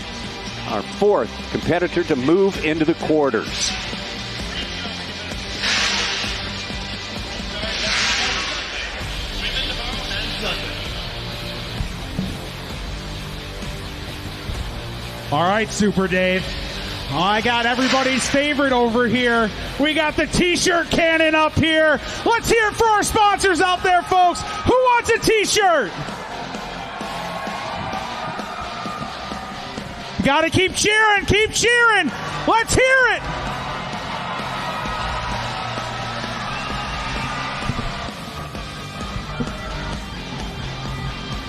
Our fourth competitor to move into the quarters. All right, Super Dave. I got everybody's favorite over here. We got the t-shirt cannon up here. Let's hear it for our sponsors out there, folks. Who wants a t-shirt? Gotta keep cheering, keep cheering. Let's hear it.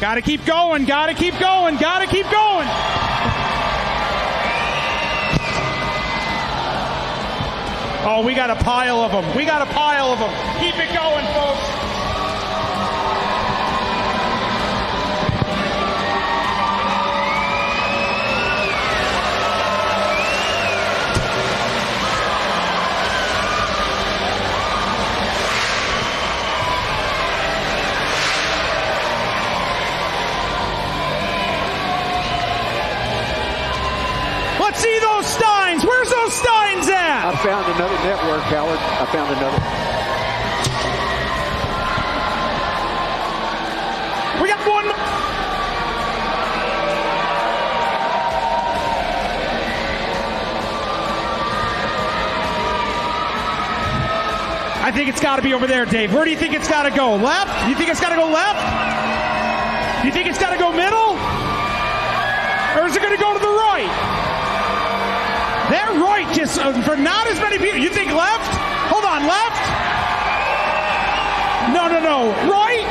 Gotta keep going, gotta keep going, gotta keep going. Oh, we got a pile of them. We got a pile of them. Keep it going, folks. Let's see those Steins. Where's those Steins at? I found another network, Howard. I found another. We got one. I think it's got to be over there, Dave. Where do you think it's got to go? Left? You think it's got to go left? You think it's got to go middle? Or is it going to go to the right? That right, just for not as many people. You think left? Hold on, left? No. Right?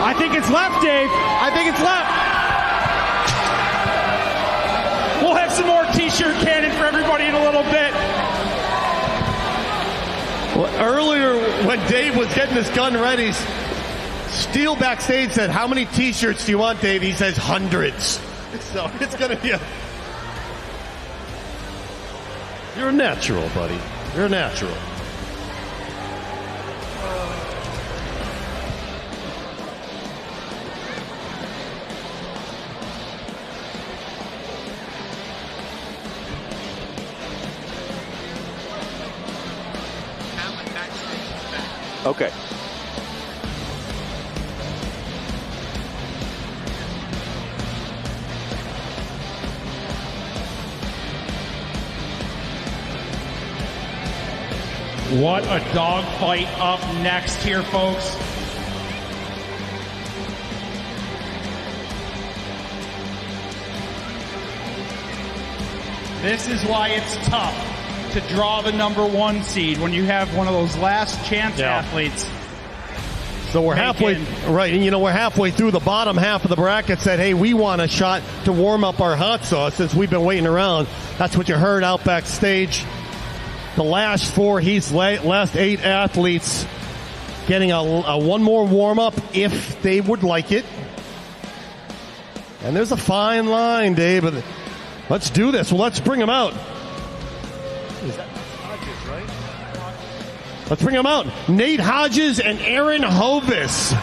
I think it's left, Dave. I think it's left. We'll have some more t-shirt cannon for everybody in a little bit. Well, earlier when Dave was getting his gun ready, Steele backstage said, "How many t-shirts do you want, Dave?" He says, "Hundreds." So it's going to be a... You're a natural, buddy. You're a natural. Okay. What a dogfight up next here, folks. This is why it's tough to draw the number one seed when you have one of those last chance athletes. So we're halfway, right, and we're halfway through the bottom half of the bracket. Said, hey, we want a shot to warm up our hot sauce since we've been waiting around. That's what you heard out backstage. The last four, last 8 athletes getting a one more warm-up if they would like it. And there's a fine line, Dave. Let's do this. Well, let's bring them out. Is that Hodges, right? Let's bring them out. Nate Hodges and Aaron Hovis.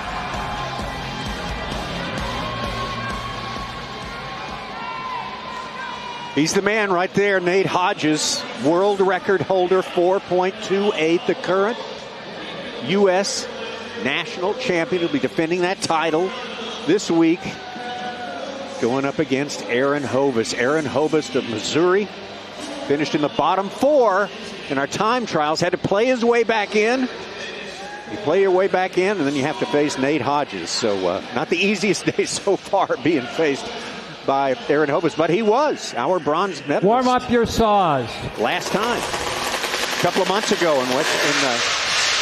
He's the man right there, Nate Hodges, world record holder, 4.28, the current U.S. national champion. He'll be defending that title this week, going up against Aaron Hovis. Aaron Hovis of Missouri finished in the bottom 4 in our time trials, had to play his way back in. You play your way back in, and then you have to face Nate Hodges. So not the easiest day so far being faced by Aaron Hovis, but he was our bronze medalist. Warm up your saws. Last time, a couple of months ago in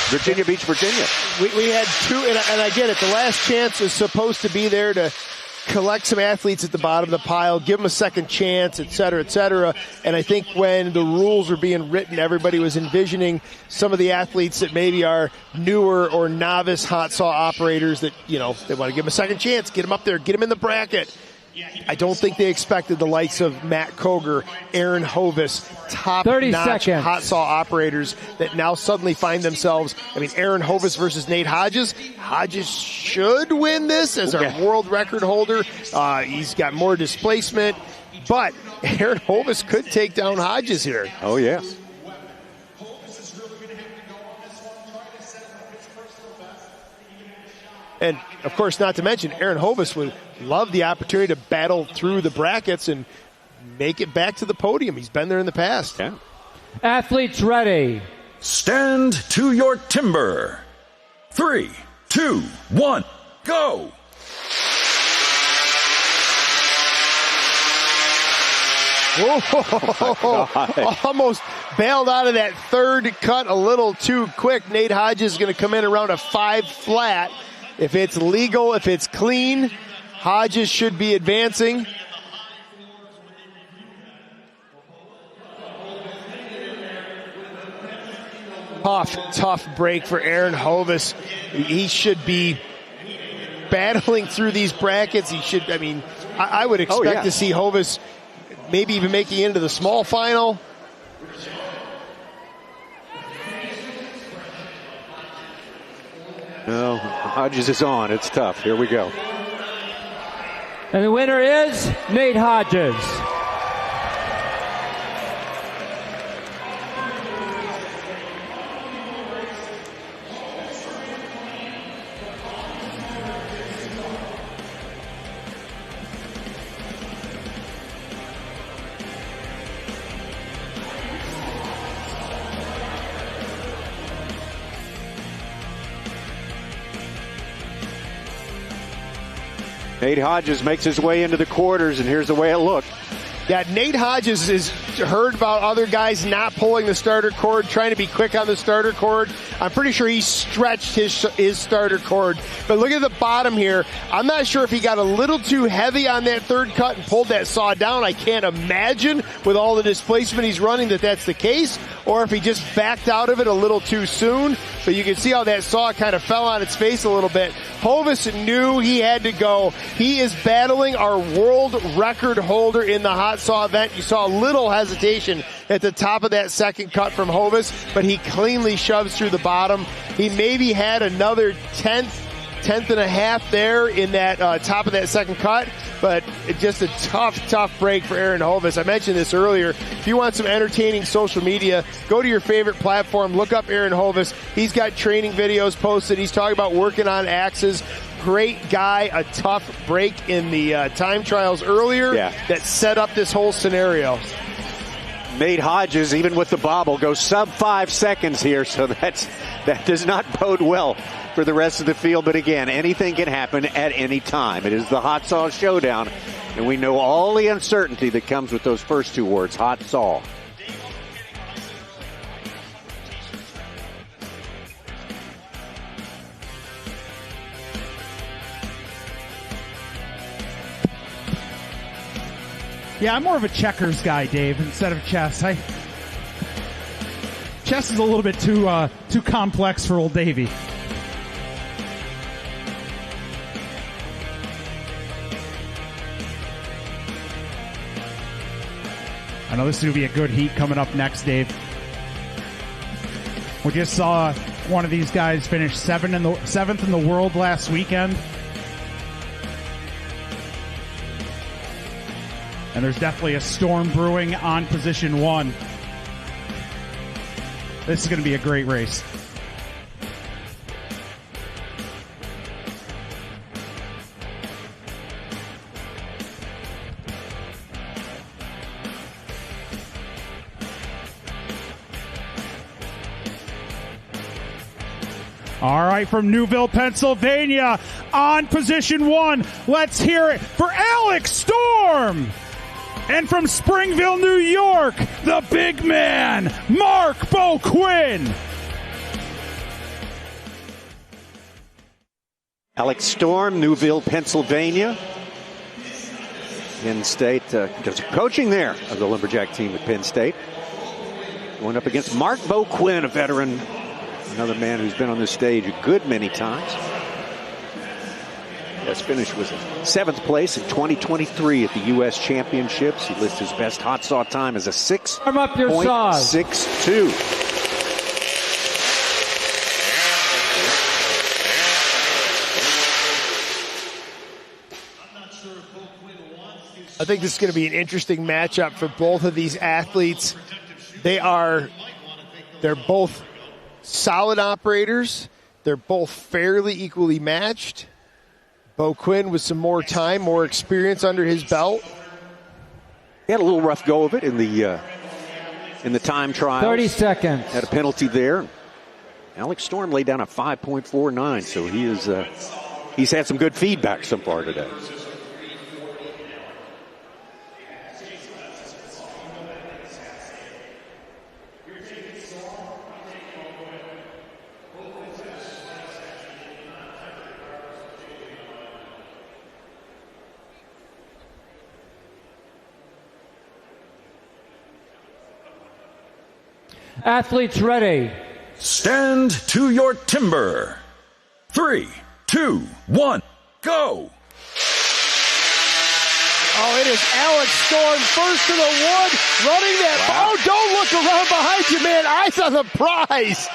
Virginia Beach, Virginia. We had 2, and I get it. The last chance is supposed to be there to collect some athletes at the bottom of the pile, give them a second chance, et cetera, et cetera. And I think when the rules were being written, everybody was envisioning some of the athletes that maybe are newer or novice hot saw operators that, they want to give them a second chance, get them up there, get them in the bracket. I don't think they expected the likes of Matt Cogar, Aaron Hovis, top-notch hot saw operators that now suddenly find themselves. I mean, Aaron Hovis versus Nate Hodges. Hodges should win this as our world record holder. He's got more displacement, but Aaron Hovis could take down Hodges here. Oh, yeah. And, of course, not to mention, Aaron Hovis would love the opportunity to battle through the brackets and make it back to the podium. He's been there in the past. Yeah. Athletes ready. Stand to your timber. 3, 2, 1, go! Whoa, almost bailed out of that third cut a little too quick. Nate Hodges is going to come in around a 5 flat. If it's legal, if it's clean, Hodges should be advancing. Tough break for Aaron Hovis. He should be battling through these brackets. He should, I mean, I would expect to see Hovis maybe even making it into the small final. No, Hodges is on. It's tough. Here we go. And the winner is Nate Hodges. Nate Hodges makes his way into the quarters, and here's the way it looked. Yeah, Nate Hodges has heard about other guys not pulling the starter cord, trying to be quick on the starter cord. I'm pretty sure he stretched his starter cord. But look at the bottom here. I'm not sure if he got a little too heavy on that third cut and pulled that saw down. I can't imagine with all the displacement he's running that that's the case, or if he just backed out of it a little too soon. But you can see how that saw kind of fell on its face a little bit. Hovis knew he had to go. He is battling our world record holder in the hot saw event. You saw a little hesitation at the top of that second cut from Hovis, but he cleanly shoves through the bottom. He maybe had another tenth and a half there in that top of that second cut, but just a tough break for Aaron Hovis. I mentioned this earlier. If you want some entertaining social media, go to your favorite platform, look up Aaron Hovis. He's got training videos posted. He's talking about working on axes. Great guy, a tough break in the time trials earlier that set up this whole scenario. Nate Hodges, even with the bobble, goes sub 5 seconds here, so that does not bode well for the rest of the field. But again, anything can happen at any time. It is the Hot Saw Showdown, and we know all the uncertainty that comes with those first two words, hot saw. Yeah, I'm more of a checkers guy, Dave, instead of chess. Chess is a little bit too complex for old Davey. I know this is going to be a good heat coming up next, Dave. We just saw one of these guys finish seventh in the world last weekend. And there's definitely a storm brewing on position 1. This is going to be a great race. All right, from Newville, Pennsylvania, on position 1, let's hear it for Alex Storm. And from Springville, New York, the big man, Mark Boquin. Alex Storm, Newville, Pennsylvania. Penn State does coaching there of the Lumberjack team at Penn State. Going up against Mark Boquin, a veteran, another man who's been on this stage a good many times. His finish was 7th place in 2023 at the U.S. Championships. He lists his best hot saw time as a 6.62. I think this is going to be an interesting matchup for both of these athletes. They're both solid operators. They're both fairly equally matched. Bo Quinn with some more time, more experience under his belt. He had a little rough go of it in the time trials. 30 seconds. Had a penalty there. Alex Storm laid down a 5.49, so he's had some good feedback so far today. Athletes ready. Stand to your timber. 3, 2, 1, go! Oh, it is Alex Storm first to the wood, running that. Wow. Oh, don't look around behind you, man. Eyes on the prize.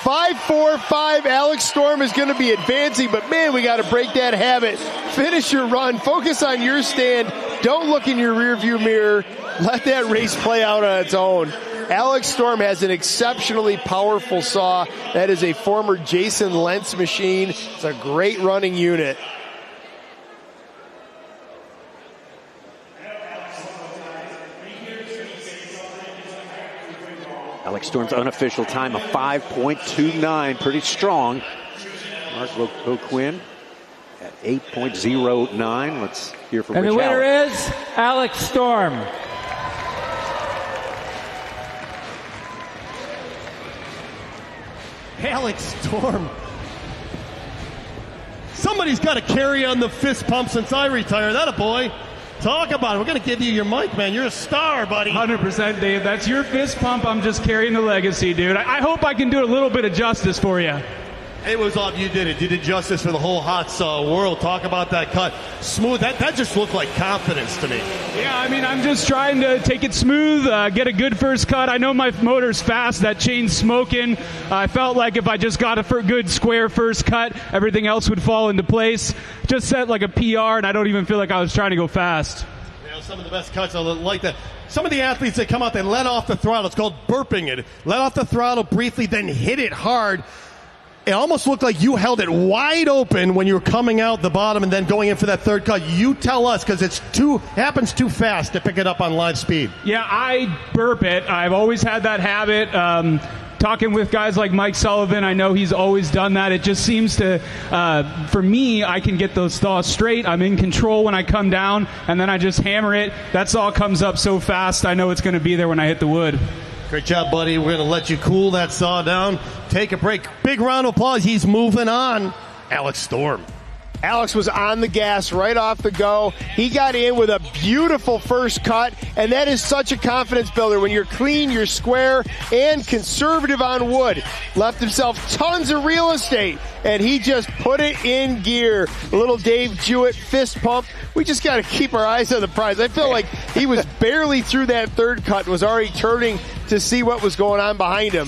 5.45. Alex Storm is going to be advancing, but man, we got to break that habit. Finish your run. Focus on your stand. Don't look in your rearview mirror. Let that race play out on its own. Alex Storm has an exceptionally powerful saw. That is a former Jason Lentz machine. It's a great running unit. Alex Storm's unofficial time of 5.29, pretty strong. Mark O'Quinn at 8.09. Let's hear from Rich. And the winner is Alex Storm. Alex Storm. Somebody's got to carry on the fist pump since I retired. That a boy. Talk about it. We're going to give you your mic, man. You're a star, buddy. 100%, Dave. That's your fist pump. I'm just carrying the legacy, dude. I hope I can do a little bit of justice for you. It was all you did it. You did justice for the whole hot saw world. Talk about that cut. Smooth. That just looked like confidence to me. Yeah, I mean, I'm just trying to take it smooth, get a good first cut. I know my motor's fast. That chain's smoking. I felt like if I just got a good square first cut, everything else would fall into place. Just set like a PR, and I don't even feel like I was trying to go fast. Yeah, some of the best cuts I like that. Some of the athletes that come out, they let off the throttle. It's called burping it. Let off the throttle briefly, then hit it hard. It almost looked like you held it wide open when you were coming out the bottom and then going in for that third cut. You tell us, because it happens too fast to pick it up on live speed. Yeah, I burp it. I've always had that habit. Talking with guys like Mike Sullivan, I know he's always done that. It just seems to, for me, I can get those saws straight. I'm in control when I come down, and then I just hammer it. That saw comes up so fast, I know it's going to be there when I hit the wood. Great job, buddy. We're going to let you cool that saw down. Take a break. Big round of applause. He's moving on. Alex Storm. Alex was on the gas right off the go. He got in with a beautiful first cut, and that is such a confidence builder. When you're clean, you're square, and conservative on wood. Left himself tons of real estate, and he just put it in gear. A little Dave Jewett fist pump. We just got to keep our eyes on the prize. I feel like he was barely through that third cut and was already turning to see what was going on behind him.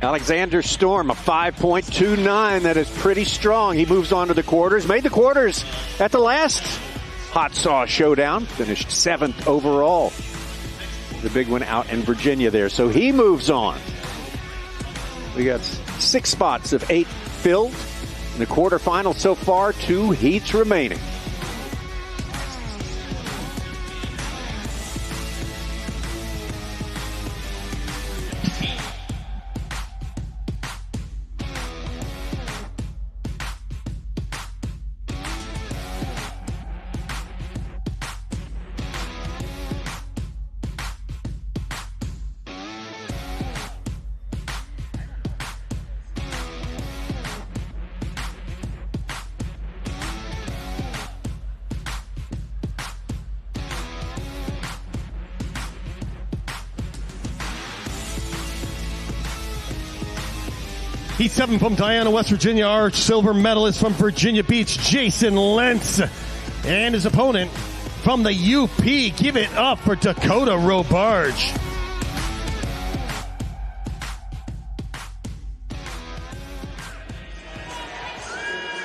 Alexander Storm, a 5.29. That is pretty strong. He moves on to the quarters. Made the quarters at the last Hot Saw Showdown. Finished 7th overall. The big one out in Virginia there. So he moves on. We got 6 spots of 8 filled. In the quarterfinals so far, 2 heats remaining. He's 7 from Diana, West Virginia, our silver medalist from Virginia Beach, Jason Lentz. And his opponent from the UP, give it up for Dakota Robarge.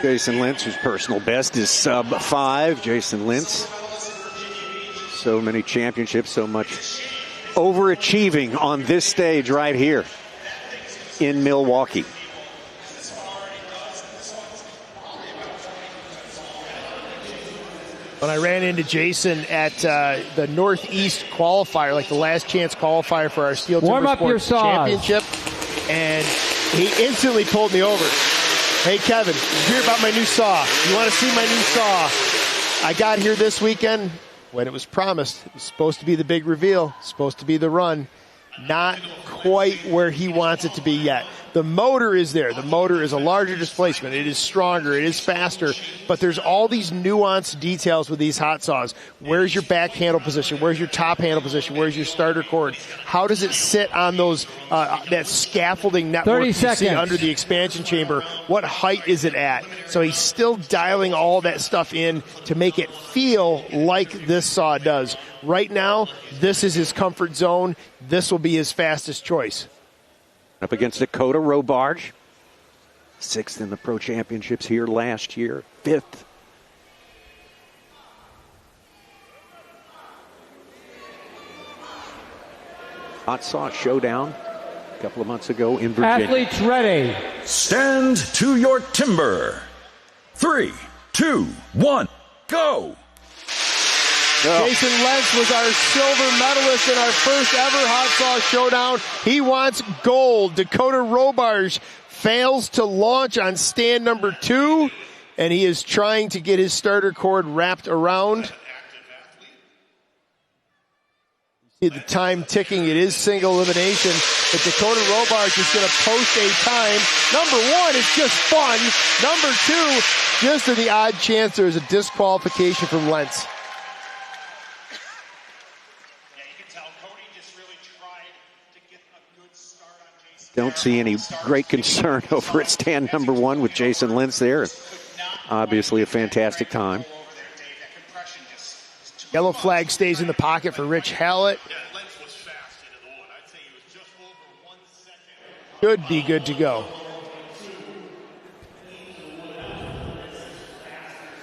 Jason Lentz, whose personal best is sub-5. Jason Lentz. So many championships, so much overachieving on this stage right here in Milwaukee. When I ran into Jason at the Northeast qualifier, like the last chance qualifier for our STIHL Timbersports Championship, and he instantly pulled me over. Hey, Kevin, did you hear about my new saw? You want to see my new saw? I got here this weekend when it was promised. It was supposed to be the big reveal, supposed to be the run. Not quite where he wants it to be yet. The motor is there. The motor is a larger displacement. It is stronger. It is faster. But there's all these nuanced details with these hot saws. Where's your back handle position? Where's your top handle position? Where's your starter cord? How does it sit on those that scaffolding network you see under the expansion chamber? What height is it at? So he's still dialing all that stuff in to make it feel like this saw does. Right now, this is his comfort zone. This will be his fastest choice. Up against Dakota Robarge. 6th in the Pro Championships here last year. 5th. Hot Saw Showdown a couple of months ago in Virginia. Athletes ready. Stand to your timber. 3, 2, 1, go. Jason Lentz was our silver medalist in our first ever Hot Saw Showdown. He wants gold. Dakota Robarge fails to launch on stand number 2, and he is trying to get his starter cord wrapped around. See the time ticking. It is single elimination, but Dakota Robarge is going to post a time. Number 1 is just fun. Number 2, just in the odd chance there is a disqualification from Lentz. Don't see any great concern over at stand number 1 with Jason Lentz there. Obviously a fantastic time. Yellow flag stays in the pocket for Rich Hallett. Should be good to go.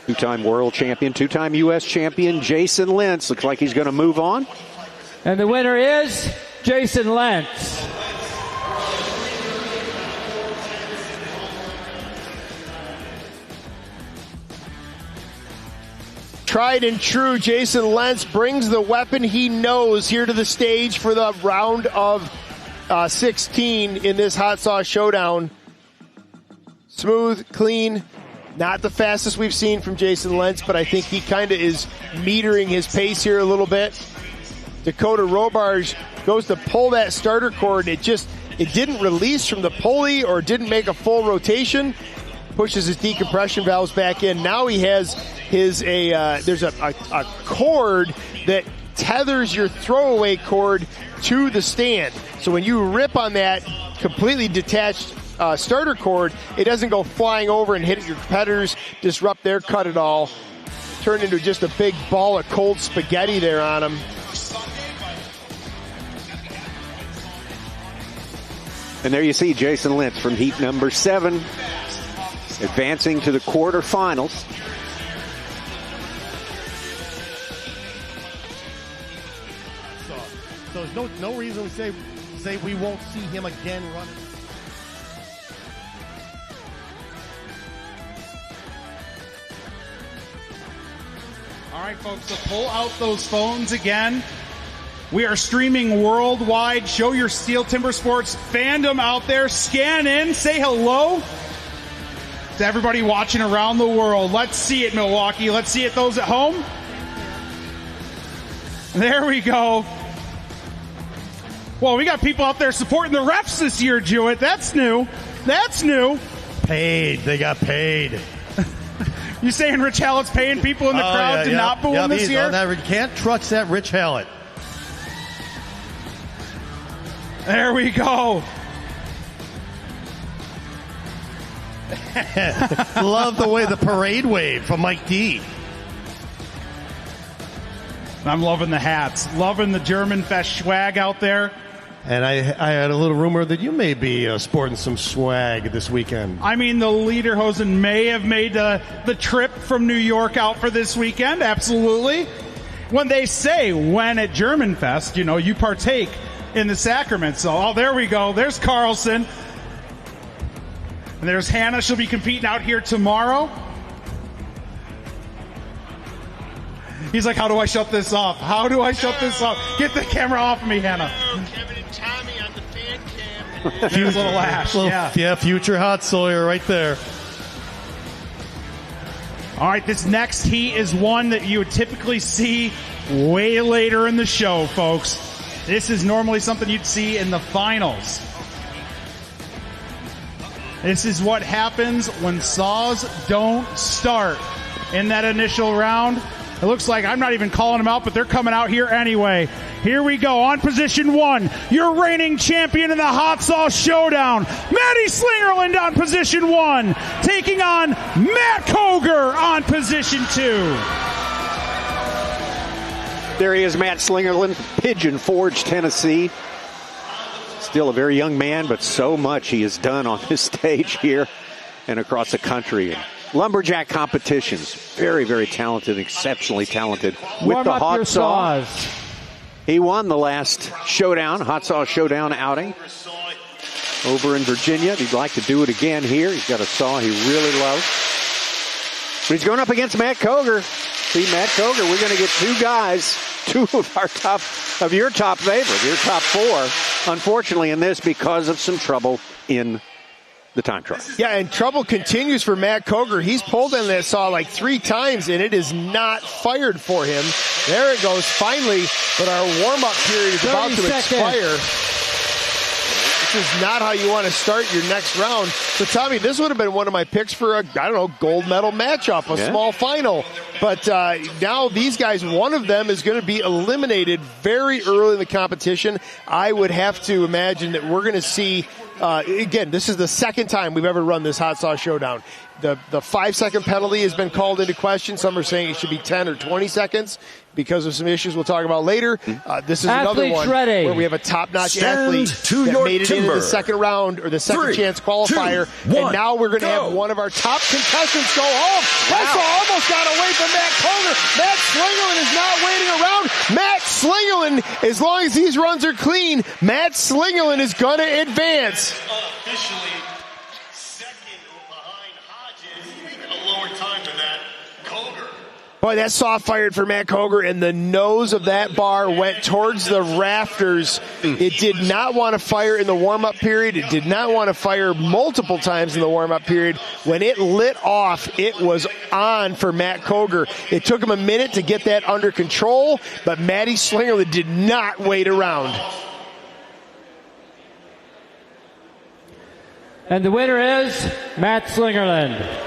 2-time world champion, 2-time U.S. champion, Jason Lentz. Looks like he's going to move on. And the winner is Jason Lentz. Tried and true, Jason Lentz brings the weapon he knows here to the stage for the round of 16 in this Hot Saw Showdown. Smooth, clean, not the fastest we've seen from Jason Lentz, but I think he kind of is metering his pace here a little bit. Dakota Robarge goes to pull that starter cord. It didn't release from the pulley or didn't make a full rotation. Pushes his decompression valves back in. Now he has there's a cord that tethers your throwaway cord to the stand. So when you rip on that completely detached starter cord, it doesn't go flying over and hit your competitors, disrupt their cut at all. Turn into just a big ball of cold spaghetti there on him. And there you see Jason Lentz from heat number 7. Advancing to the quarterfinals. So there's no reason to say we won't see him again running. All right, folks, so pull out those phones again. We are streaming worldwide. Show your STIHL Timbersports fandom out there. Scan in, say hello to everybody watching around the world. Let's see it, Milwaukee. Let's see it, those at home. There we go. Well, we got people out there supporting the refs this year, Jewett. That's new. That's new. Paid. They got paid. You saying Rich Hallett's paying people in the crowd to not boo him this year? You can't trust that Rich Hallett. There we go. Love the way the parade wave from Mike D. I'm loving the hats. Loving the German Fest swag out there. And I had a little rumor that you may be sporting some swag this weekend. I mean, the Lederhosen may have made the trip from New York out for this weekend. Absolutely. When they say when at German Fest, you partake in the sacrament. So, oh, there we go. There's Carlson. And there's Hannah. She'll be competing out here tomorrow. He's like, how do I shut this off? How do I shut this off? Get the camera off of me, Hannah. Kevin and Tommy on the fan cam. Future little Ash. Yeah, future hot Sawyer right there. All right, this next heat is one that you would typically see way later in the show, folks. This is normally something you'd see in the finals. This is what happens when saws don't start in that initial round. It looks like I'm not even calling them out, but they're coming out here anyway. Here we go. On position 1, your reigning champion in the Hot Saw Showdown, Matty Slingerland on position 1, taking on Matt Cogar on position 2. There he is, Matt Slingerland, Pigeon Forge, Tennessee. Still a very young man, but so much he has done on this stage here and across the country. Lumberjack competitions. Very, very talented, exceptionally talented with the hot saw. He won the last showdown, Hot Saw Showdown outing over in Virginia. He'd like to do it again here. He's got a saw he really loves. But he's going up against Matt Cogar. See, Matt Cogar, we're going to get two guys, two of your top favorite, your top 4, unfortunately in this because of some trouble in the time trial. Yeah, and trouble continues for Matt Cogar. He's pulled in that saw like 3 times, and it is not fired for him. There it goes, finally, but our warm-up period is about to expire. This is not how you want to start your next round. So, Tommy, this would have been one of my picks for a, gold medal matchup, a small final. But now these guys, one of them is going to be eliminated very early in the competition. I would have to imagine that we're going to see, again, this is the second time we've ever run this Hot Saw Showdown. The 5-second penalty has been called into question. Some are saying it should be 10 or 20 seconds because of some issues we'll talk about later. This is another one where we have a top-notch athlete that made it into the second round or the second chance qualifier. And now we're going to have one of our top contestants go home. That saw almost got away from Matt Cogar. Matt Slingerland is not waiting around. Matt Slingerland, as long as these runs are clean, Matt Slingerland is going to advance. Officially second behind Hodges, a lower time than that. Cogar. Boy, that saw fired for Matt Cogar, and the nose of that bar went towards the rafters. It did not want to fire in the warm-up period. It did not want to fire multiple times in the warm-up period. When it lit off, it was on for Matt Cogar. It took him a minute to get that under control, but Matty Slingerland did not wait around. And the winner is Matt Slingerland.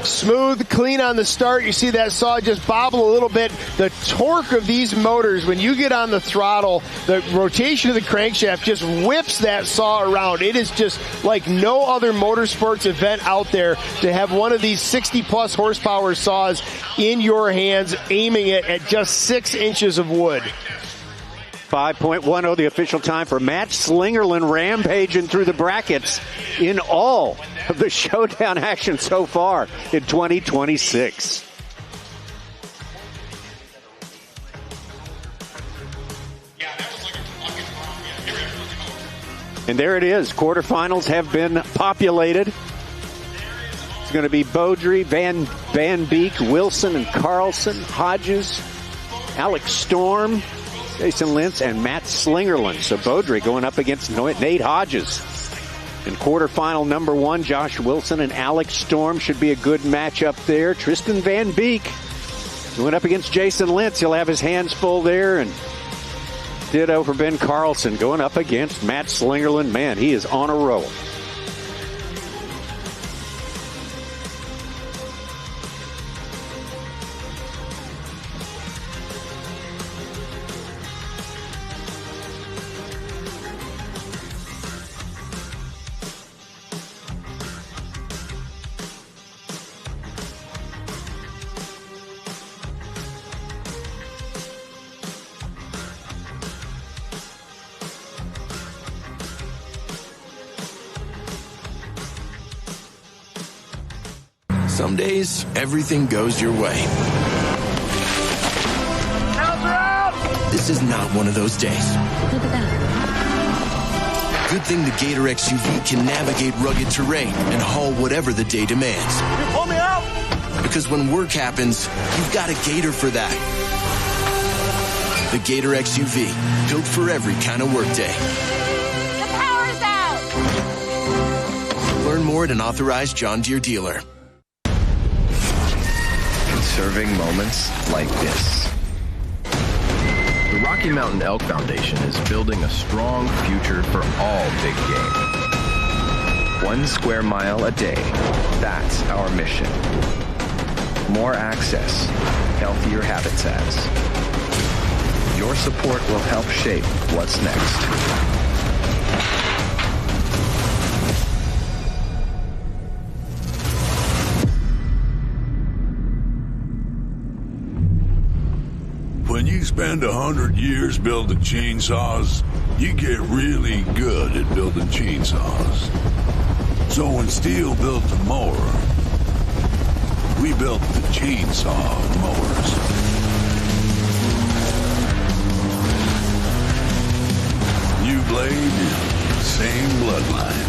Smooth, clean on the start. You see that saw just bobble a little bit. The torque of these motors, when you get on the throttle, the rotation of the crankshaft just whips that saw around. It is just like no other motorsports event out there to have one of these 60-plus horsepower saws in your hands, aiming it at just 6 inches of wood. 5.10 the official time for Matt Slingerland, rampaging through the brackets in all of the showdown action so far in 2026. And there it is. Quarterfinals have been populated. It's going to be Beaudry, Van Beek, Wilson, and Carlson, Hodges, Alex Storm, Jason Lentz, and Matt Slingerland. So Beaudry going up against Nate Hodges. In quarterfinal number 1, Josh Wilson and Alex Storm should be a good matchup there. Tristan Van Beek going up against Jason Lentz. He'll have his hands full there. And ditto for Ben Carlson going up against Matt Slingerland. Man, he is on a roll. Some days, everything goes your way. This is not one of those days. Look at that. Good thing the Gator XUV can navigate rugged terrain and haul whatever the day demands. You pull me out! Because when work happens, you've got a Gator for that. The Gator XUV, built for every kind of workday. The power's out! Learn more at an authorized John Deere dealer. Conserving moments like this. The Rocky Mountain Elk Foundation is building a strong future for all big game. 1 square mile a day. That's our mission. More access, healthier habitats. Your support will help shape what's next. When you spend 100 years building chainsaws, you get really good at building chainsaws. So when STIHL built the mower, we built the chainsaw mowers. New blade, same bloodline.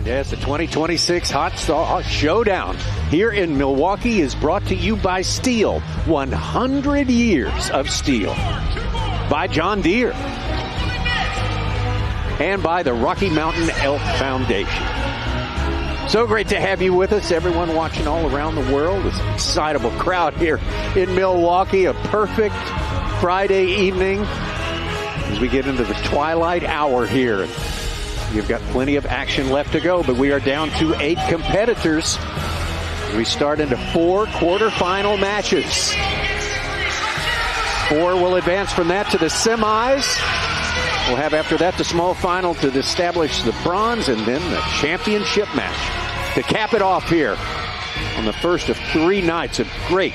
Yes, the 2026 Hot Saw Showdown here in Milwaukee is brought to you by STIHL. 100 years of STIHL. By John Deere. And by the Rocky Mountain Elk Foundation. So great to have you with us, everyone watching all around the world. It's an excitable crowd here in Milwaukee. A perfect Friday evening as we get into the twilight hour here. You've got plenty of action left to go, but we are down to 8 competitors. We start into 4 quarterfinal matches. 4 will advance from that to the semis. We'll have after that the small final to establish the bronze, and then the championship match to cap it off here on the first of 3 nights of great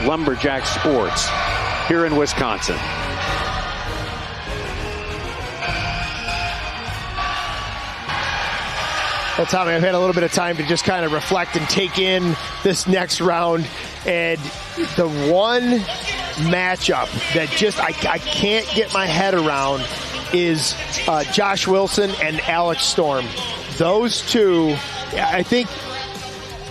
lumberjack sports here in Wisconsin. Well, Tommy, I've had a little bit of time to just kind of reflect and take in this next round. And the one matchup that just I can't get my head around is Josh Wilson and Alex Storm. Those two, I think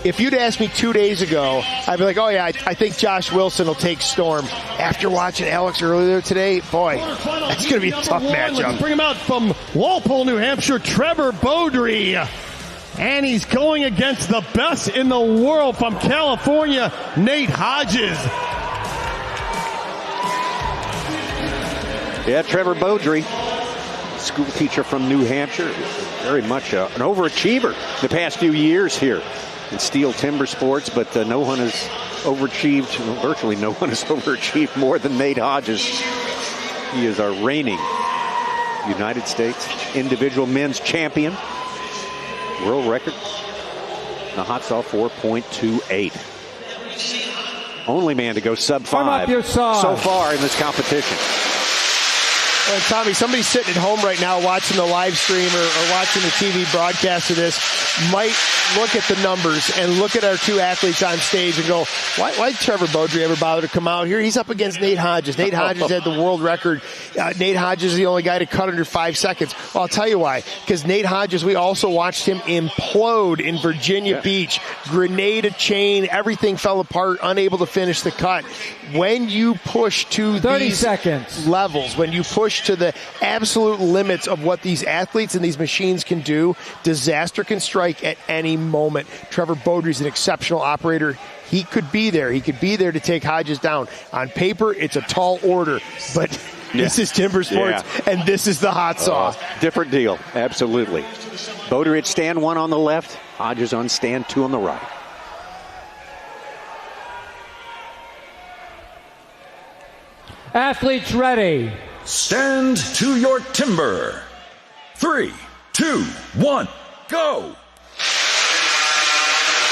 if you'd asked me 2 days ago, I'd be like, oh yeah, I think Josh Wilson will take Storm. After watching Alex earlier today, boy, that's going to be a tough matchup. Let's bring him out from Walpole, New Hampshire, Trevor Beaudry. And he's going against the best in the world from California, Nate Hodges. Yeah, Trevor Beaudry, school teacher from New Hampshire, very much an overachiever the past few years here in STIHL Timbersports, but no one has overachieved, virtually no one has overachieved more than Nate Hodges. He is our reigning United States individual men's champion. World record, the Hot Saw 4.28. Only man to go sub 5 so far in this competition. And Tommy, somebody sitting at home right now watching the live stream or watching the TV broadcast of this might look at the numbers and look at our 2 athletes on stage and go, why did Trevor Beaudry ever bother to come out here? He's up against Nate Hodges. Nate Hodges had the world record. Nate Hodges is the only guy to cut under 5 seconds. Well, I'll tell you why. Because Nate Hodges, we also watched him implode in Virginia Beach. Grenade a chain. Everything fell apart. Unable to finish the cut. When you push to 30 these seconds. levels, when you push to the absolute limits of what these athletes and these machines can do, disaster can strike at any moment. Trevor Beaudry is an exceptional operator. He could be there. He could be there to take Hodges down. On paper, it's a tall order, but this is Timber Sports, and this is the Hot Saw. Different deal, absolutely. Beaudry at stand 1 on the left, Hodges on stand 2 on the right. Athletes ready. Stand to your timber. 3, 2, 1, go.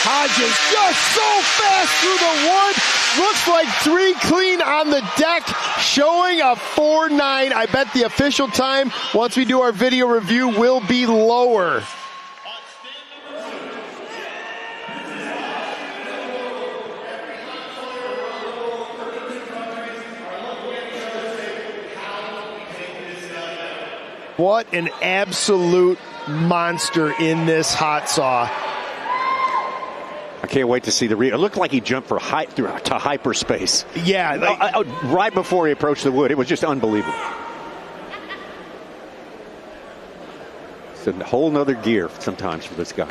Hodges just so fast through the wood. Looks like 3 clean on the deck, showing a 4.9. I bet the official time, once we do our video review, will be lower. What an absolute monster in this hot saw. I can't wait to see the it looked like he jumped for to hyperspace. Yeah. Right before he approached the wood. It was just unbelievable. It's a whole nother gear sometimes for this guy.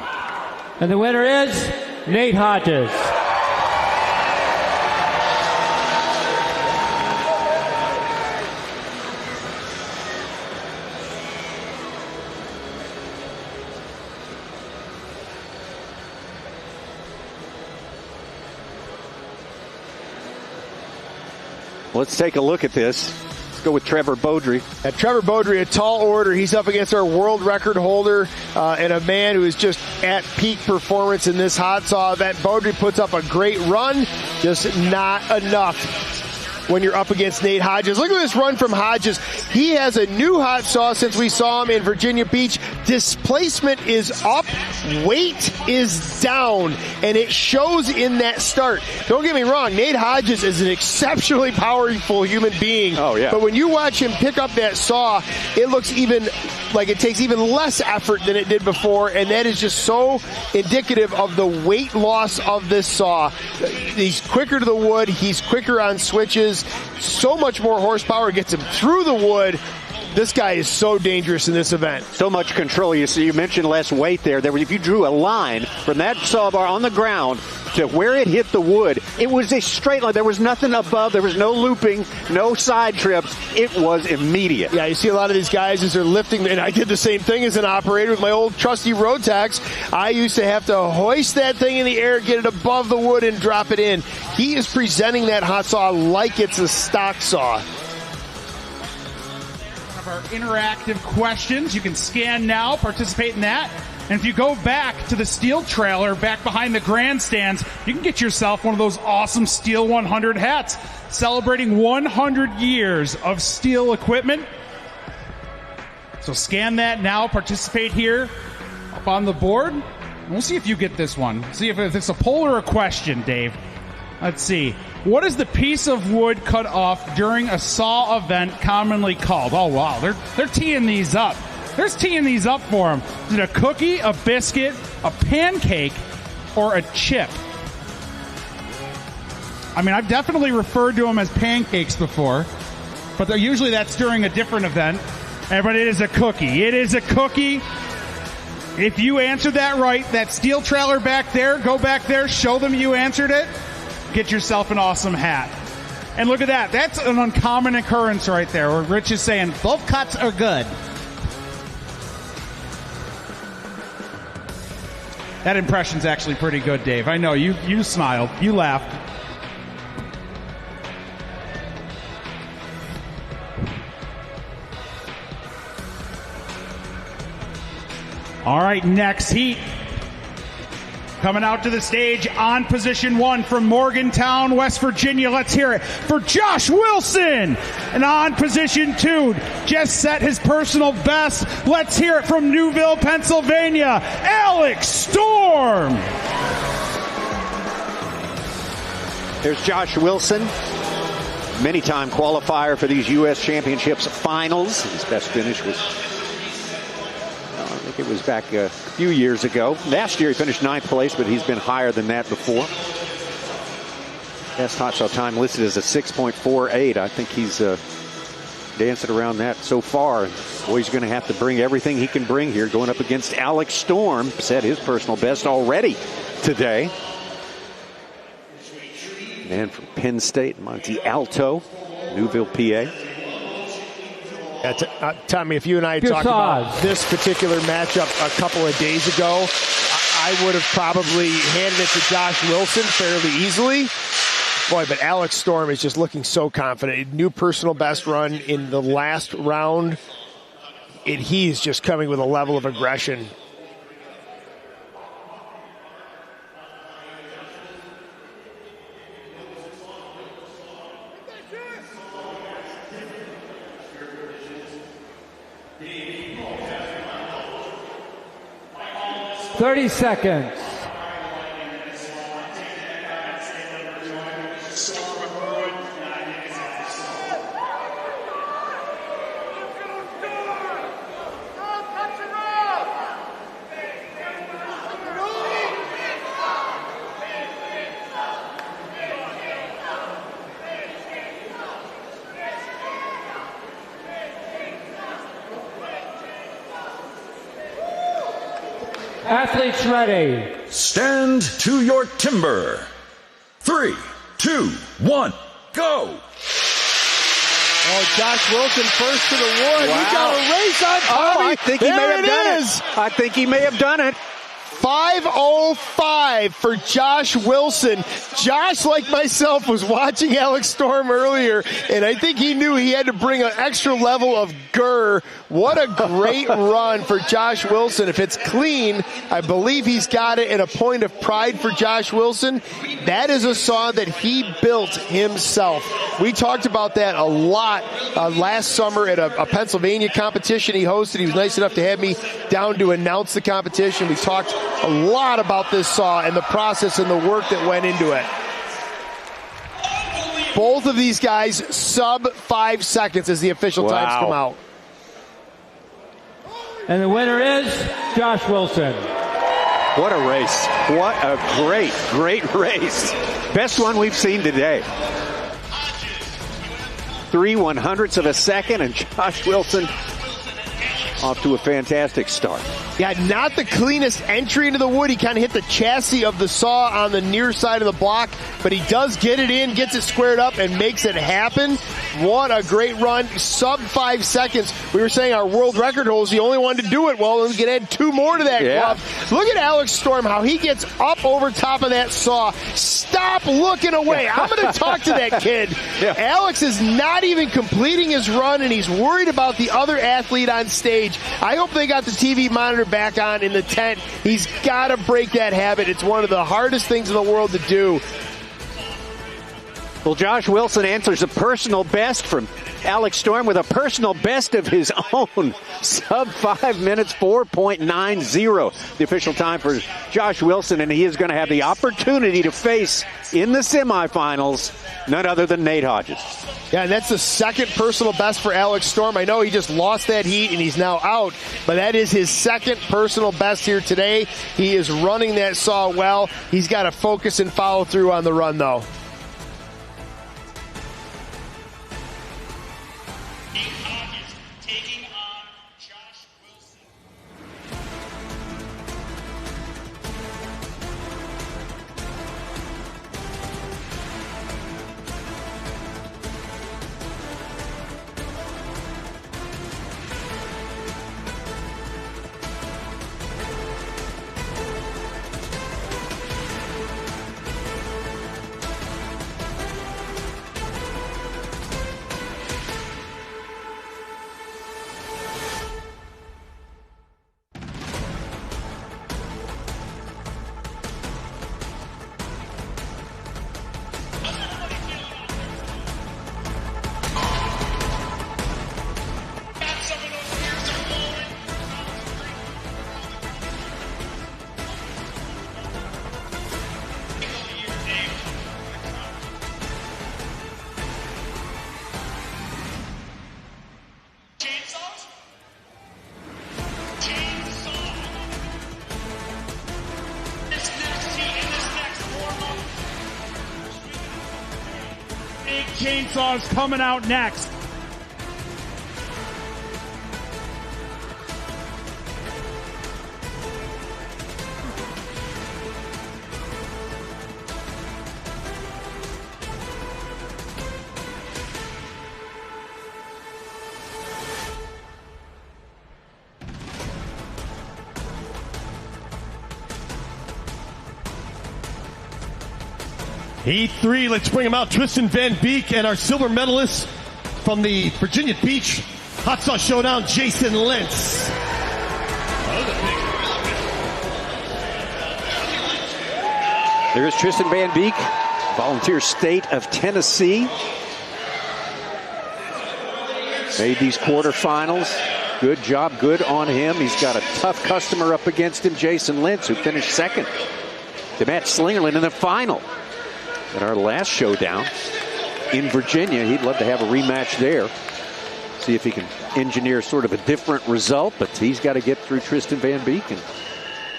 And the winner is Nate Hodges. Let's take a look at this. Let's go with Trevor Beaudry. Trevor Beaudry, a tall order. He's up against our world record holder and a man who is just at peak performance in this hot saw event. Beaudry puts up a great run, just not enough when you're up against Nate Hodges. Look at this run from Hodges. He has a new hot saw since we saw him in Virginia Beach. Displacement is up, weight is down, and it shows in that start. Don't get me wrong, Nate Hodges is an exceptionally powerful human being. Oh, yeah. But when you watch him pick up that saw, it looks even like it takes even less effort than it did before, and that is just so indicative of the weight loss of this saw. He's quicker to the wood, he's quicker on switches, so much more horsepower gets him through the wood. This guy is so dangerous in this event. So much control. You mentioned less weight there. If you drew a line from that saw bar on the ground to where it hit the wood, it was a straight line. There was nothing above. There was no looping, no side trips. It was immediate. Yeah, you see a lot of these guys as they're lifting, and I did the same thing as an operator with my old trusty Rotax. I used to have to hoist that thing in the air, get it above the wood, and drop it in. He is presenting that hot saw like it's a stock saw. Our interactive questions. You can scan now, participate in that. And if you go back to the steel trailer, back behind the grandstands, you can get yourself one of those awesome Steel 100 hats, celebrating 100 years of steel equipment. So scan that now, participate here up on the board. And we'll see if you get this one. See if it's a poll or a question, Dave. Let's see. What is the piece of wood cut off during a saw event commonly called? Oh, wow. They're teeing these up. They're teeing these up for them. Is it a cookie, a biscuit, a pancake, or a chip? I mean, I've definitely referred to them as pancakes before, but usually that's during a different event. But it is a cookie. It is a cookie. If you answered that right, that steel trailer back there, go back there, show them you answered it. Get yourself an awesome hat. And look at that. That's an uncommon occurrence right there where Rich is saying both cuts are good. That impression's actually pretty good, Dave. I know. You smiled. You laughed. All right, next heat. Coming out to the stage on position 1 from Morgantown, West Virginia. Let's hear it for Josh Wilson. And on position 2, just set his personal best. Let's hear it from Newville, Pennsylvania, Alex Storm. There's Josh Wilson, many-time qualifier for these U.S. Championships finals. His best finish was, I think it was back a few years ago. Last year he finished 9th place, but he's been higher than that before. Best hot saw time listed as a 6.48. I think he's dancing around that so far. Boy, he's going to have to bring everything he can bring here, going up against Alex Storm. Set his personal best already today. Man from Penn State, Monte Alto, Newville, PA. Tommy, if you and I had talked about this particular matchup a couple of days ago, I would have probably handed it to Josh Wilson fairly easily. Boy, but Alex Storm is just looking so confident. New personal best run in the last round. He's just coming with a level of aggression. 30 seconds. Athletes ready. Stand to your timber. 3, 2, 1, go! Oh, Josh Wilson first to the wood. Wow. He got a race on Tommy. Oh, I think he may have done it. I think he may have done it. 5:05 for Josh Wilson. Josh, like myself, was watching Alex Storm earlier, and I think he knew he had to bring an extra level of grr. What a great run for Josh Wilson. If it's clean, I believe he's got it, and a point of pride for Josh Wilson. That is a saw that he built himself. We talked about that a lot last summer at a Pennsylvania competition he hosted. He was nice enough to have me down to announce the competition. We talked a lot about this saw and the process and the work that went into it. Both of these guys sub 5 seconds as the official times come out. And the winner is Josh Wilson. What a race. What a great, great race. Best one we've seen today. 3/100ths of a second, and Josh Wilson off to a fantastic start. Yeah, not the cleanest entry into the wood. He kind of hit the chassis of the saw on the near side of the block, but he does get it in, gets it squared up, and makes it happen. What a great run. Sub 5 seconds. We were saying our world record holds, he only wanted to do it well, and we can add 2 more to that club. Look at Alex Storm, how he gets up over top of that saw. Stop looking away. I'm going to talk to that kid. Alex is not even completing his run, and he's worried about the other athlete on stage. I hope they got the TV monitor back on in the tent. He's got to break that habit. It's one of the hardest things in the world to do. Well, Josh Wilson answers a personal best from Alex Storm with a personal best of his own. Sub 5 minutes, 4.90. The official time for Josh Wilson, and he is going to have the opportunity to face in the semifinals none other than Nate Hodges. Yeah, and that's the second personal best for Alex Storm. I know he just lost that heat and he's now out, but that is his second personal best here today. He is running that saw well. He's got to focus and follow through on the run, though. Chainsaws coming out next. Heat 3, let's bring him out. Tristan Van Beek and our silver medalist from the Virginia Beach Hot Saw Showdown, Jason Lentz. There's Tristan Van Beek, volunteer state of Tennessee. Made these quarterfinals. Good job, good on him. He's got a tough customer up against him, Jason Lentz, who finished second to Matt Slingerland in the final at our last showdown in Virginia. He'd love to have a rematch there. See if he can engineer sort of a different result, but he's got to get through Tristan Van Beek, and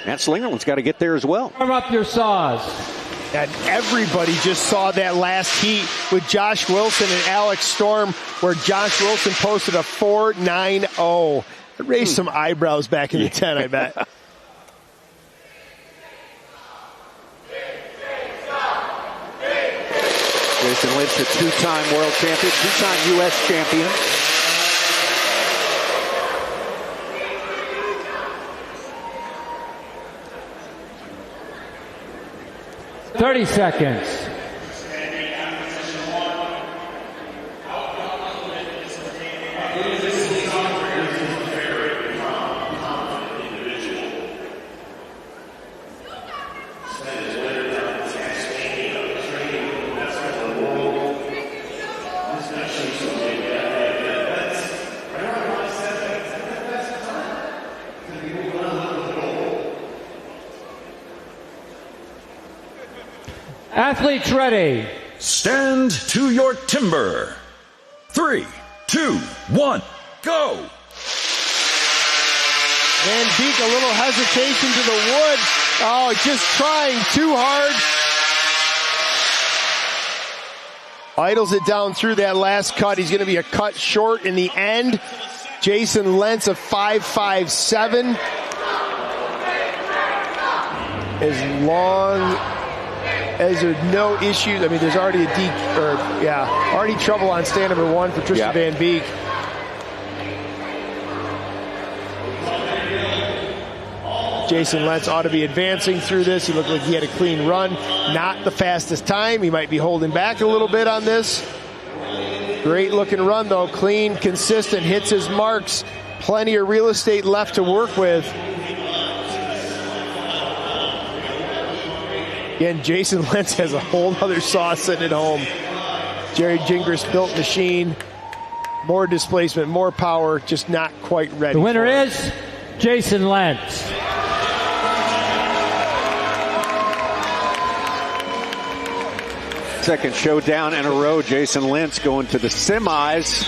Matt Slingerland's got to get there as well. Warm up your saws. And everybody just saw that last heat with Josh Wilson and Alex Storm, where Josh Wilson posted a 4.90. It raised some eyebrows back in the 10, I bet. Jason Lentz, a two-time world champion, two-time U.S. champion. $30 seconds. Athletes ready. Stand to your timber. 3, 2, 1, go. Van Beek, a little hesitation to the wood. Oh, just trying too hard. Idles it down through that last cut. He's going to be a cut short in the end. Jason Lentz, a 5.57. As long as there's no issues. I mean, there's already already trouble on stand number 1 for Tristan Van Beek. Jason Lentz ought to be advancing through this. He looked like he had a clean run. Not the fastest time. He might be holding back a little bit on this. Great looking run though. Clean, consistent, hits his marks. Plenty of real estate left to work with. Again, Jason Lentz has a whole other saw sitting at home. Jerry Gingras built machine. More displacement, more power, just not quite ready. The winner is Jason Lentz. Second showdown in a row. Jason Lentz going to the semis.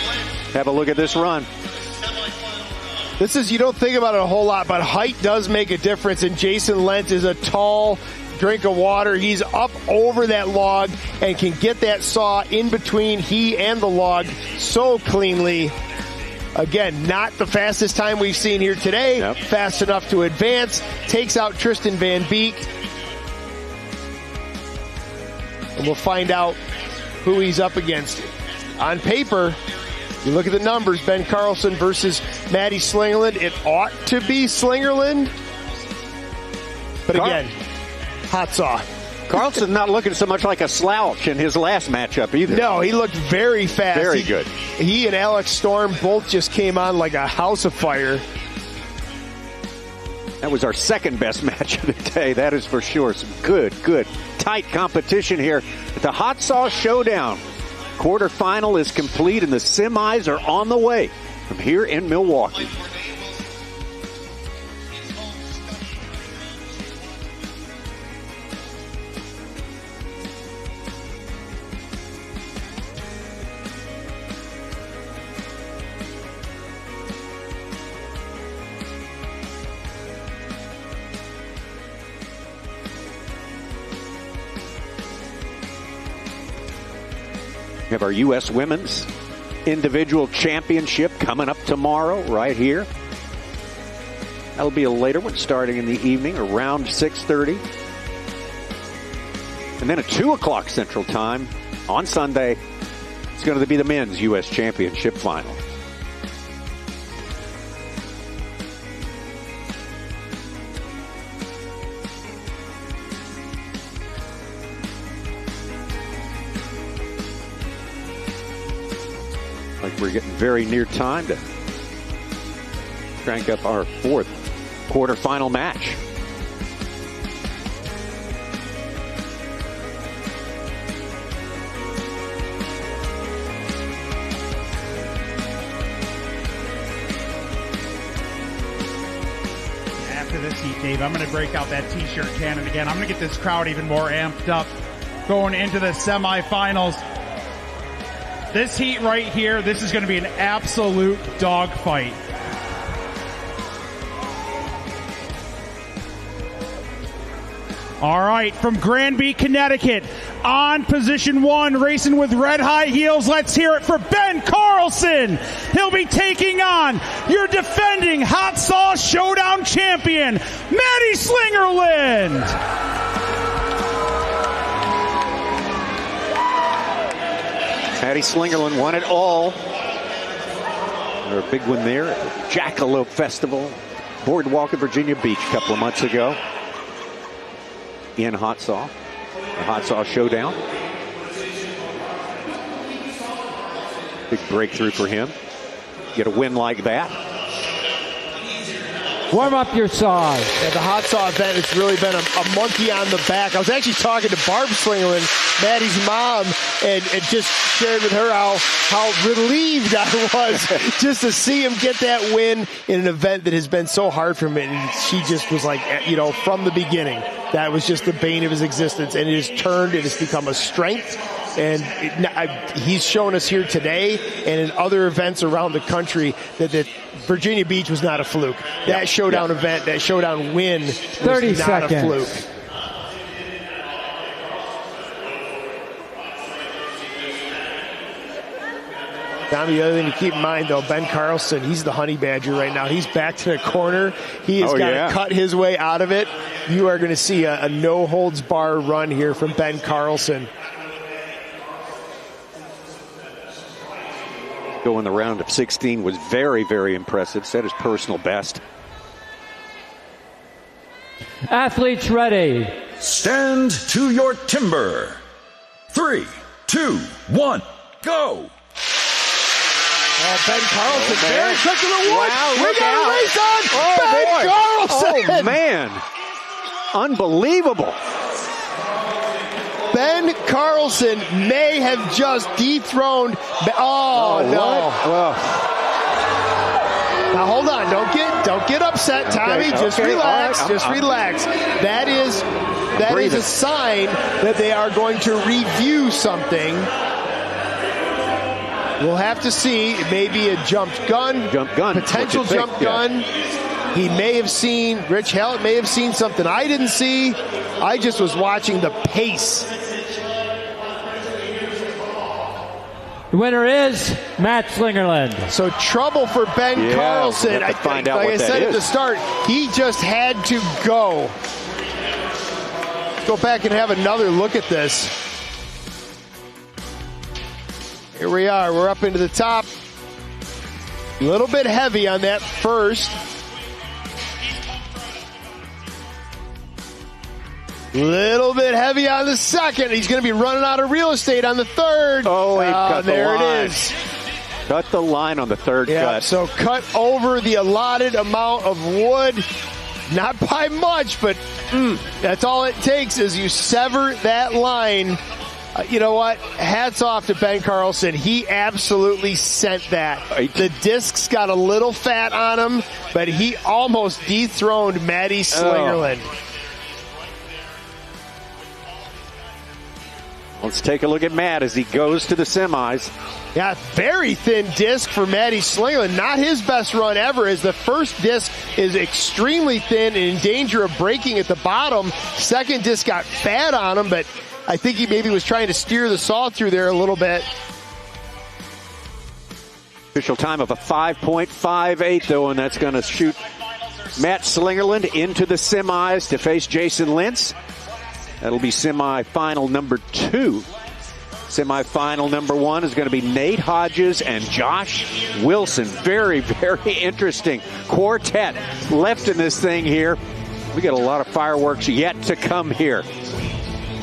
Have a look at this run. This is, you don't think about it a whole lot, but height does make a difference, and Jason Lentz is a tall drink of water. He's up over that log and can get that saw in between he and the log so cleanly. Again, not the fastest time we've seen here today. Yep. Fast enough to advance. Takes out Tristan Van Beek. And we'll find out who he's up against. On paper, you look at the numbers, Ben Carlson versus Matty Slingerland. It ought to be Slingerland. But again, hot saw. Carlson's not looking so much like a slouch in his last matchup either. No, he looked very fast. Very good. He and Alex Storm both just came on like a house of fire. That was our second best match of the day, that is for sure. Some good, tight competition here at the Hot Saw Showdown. Quarterfinal is complete and the semis are on the way from here in Milwaukee. We have our U.S. Women's Individual Championship coming up tomorrow right here. That'll be a later one starting in the evening around 6:30. And then at 2 o'clock Central Time on Sunday, it's going to be the Men's U.S. Championship final. We're getting very near time to crank up our fourth quarterfinal match. Dave. I'm going to break out that T-shirt cannon again. I'm going to get this crowd even more amped up going into the semifinals. This heat right here, this is going to be an absolute dogfight. All right, from Granby, Connecticut, on position 1, racing with red high heels. Let's hear it for Ben Carlson. He'll be taking on your defending Hot Saw Showdown champion, Maddie Slingerland. Maddie Slingerland won it all. A big one there at the Jackalope Festival, Boardwalk in Virginia Beach a couple of months ago. In Hot Saw, the Hot Saw Showdown. Big breakthrough for him. Get a win like that. Warm up your saws. Yeah, the Hot Saw event has really been a monkey on the back. I was actually talking to Barb Slingerland, Maddie's mom, and just shared with her how relieved I was just to see him get that win in an event that has been so hard for him. And she just was like, from the beginning, that was just the bane of his existence. And it has turned, it has become a strength. And he's shown us here today and in other events around the country that Virginia Beach was not a fluke. That showdown event, that showdown win was 30 not seconds. a fluke. Tommy, the other thing to keep in mind, though, Ben Carlson, he's the honey badger right now. He's back to the corner. He has got to cut his way out of it. You are going to see a no-holds-barred run here from Ben Carlson. Going the round of 16 was very, very impressive. Set his personal best. Athletes ready. Stand to your timber. 3, 2, 1, go. Ben Carlson, very quick to the wood. Wow, we got a race on. Ben Carlson. Oh, man. Unbelievable. Ben Carlson may have just dethroned. Oh, no. Now hold on. Don't get upset, Tommy. Just relax. Right. Just relax. That is a sign that they are going to review something. We'll have to see. It may be a jumped gun. Potential jump gun. He may have seen, Rich Hallett may have seen something I didn't see. I just was watching the pace. The winner is Matt Slingerland. So trouble for Ben Carlson. Like I said at the start, he just had to go. Let's go back and have another look at this. Here we are. We're up into the top. A little bit heavy on that first. Little bit heavy on the second. He's going to be running out of real estate on the third. Oh, he cut the there line. It is. Cut the line on the third cut. So cut over the allotted amount of wood. Not by much, but that's all it takes is you sever that line. You know what? Hats off to Ben Carlson. He absolutely sent that. The discs got a little fat on him, but he almost dethroned Maddie Slingerland. Let's take a look at Matt as he goes to the semis. Yeah, very thin disc for Maddie Slingerland. Not his best run ever, as the first disc is extremely thin and in danger of breaking at the bottom. Second disc got fat on him, but I think he maybe was trying to steer the saw through there a little bit. Official time of a 5.58, though, and that's going to shoot Matt Slingerland into the semis to face Jason Lentz. That'll be semifinal number 2. Semifinal number 1 is going to be Nate Hodges and Josh Wilson. Very, very interesting quartet left in this thing here. We got a lot of fireworks yet to come here.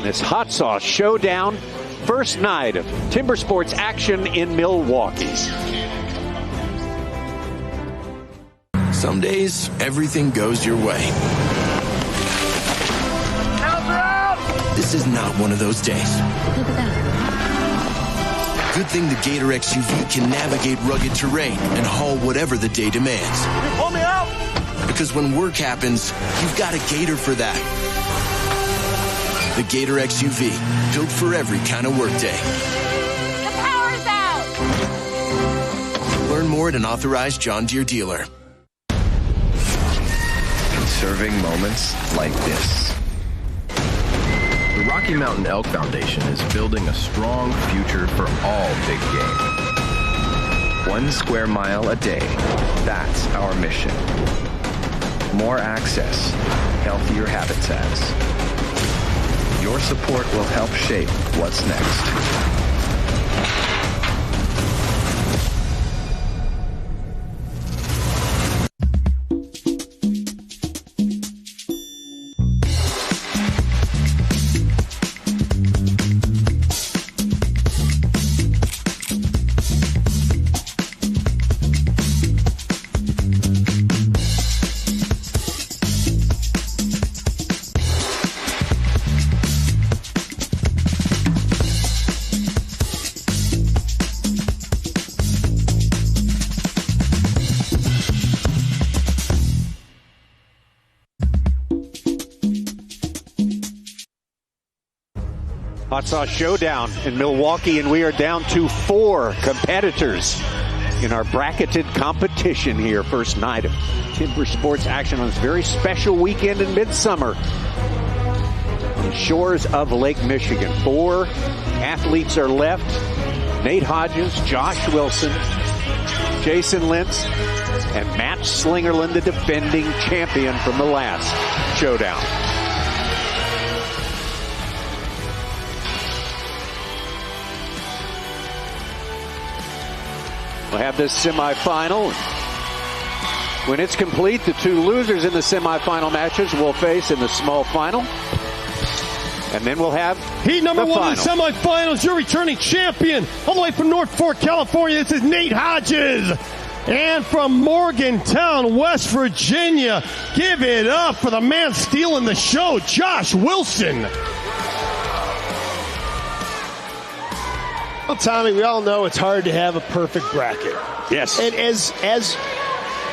This Hot Saw Showdown, first night of Timber Sports action in Milwaukee. Some days, everything goes your way. This is not one of those days. Good thing the Gator XUV can navigate rugged terrain and haul whatever the day demands. Pull me out! Because when work happens, you've got a Gator for that. The Gator XUV, built for every kind of workday. The power's out! Learn more at an authorized John Deere dealer. Conserving moments like this. The Rocky Mountain Elk Foundation is building a strong future for all big game. 1 square mile a day. That's our mission. More access, healthier habitats. Your support will help shape what's next. Saw Showdown in Milwaukee, and we are down to 4 competitors in our bracketed competition here. First night of Timber Sports action on this very special weekend in midsummer on the shores of Lake Michigan. 4 athletes are left. Nate Hodges, Josh Wilson, Jason Lentz, and Matt Slingerland, the defending champion from the last showdown. We'll have this semifinal. When it's complete, the 2 losers in the semifinal matches will face in the small final. And then we'll have heat number the 1 final. of the semifinals. Your returning champion, all the way from North Fork, California. This is Nate Hodges. And from Morgantown, West Virginia, give it up for the man stealing the show, Josh Wilson. Well, Tommy, we all know it's hard to have a perfect bracket. Yes. And as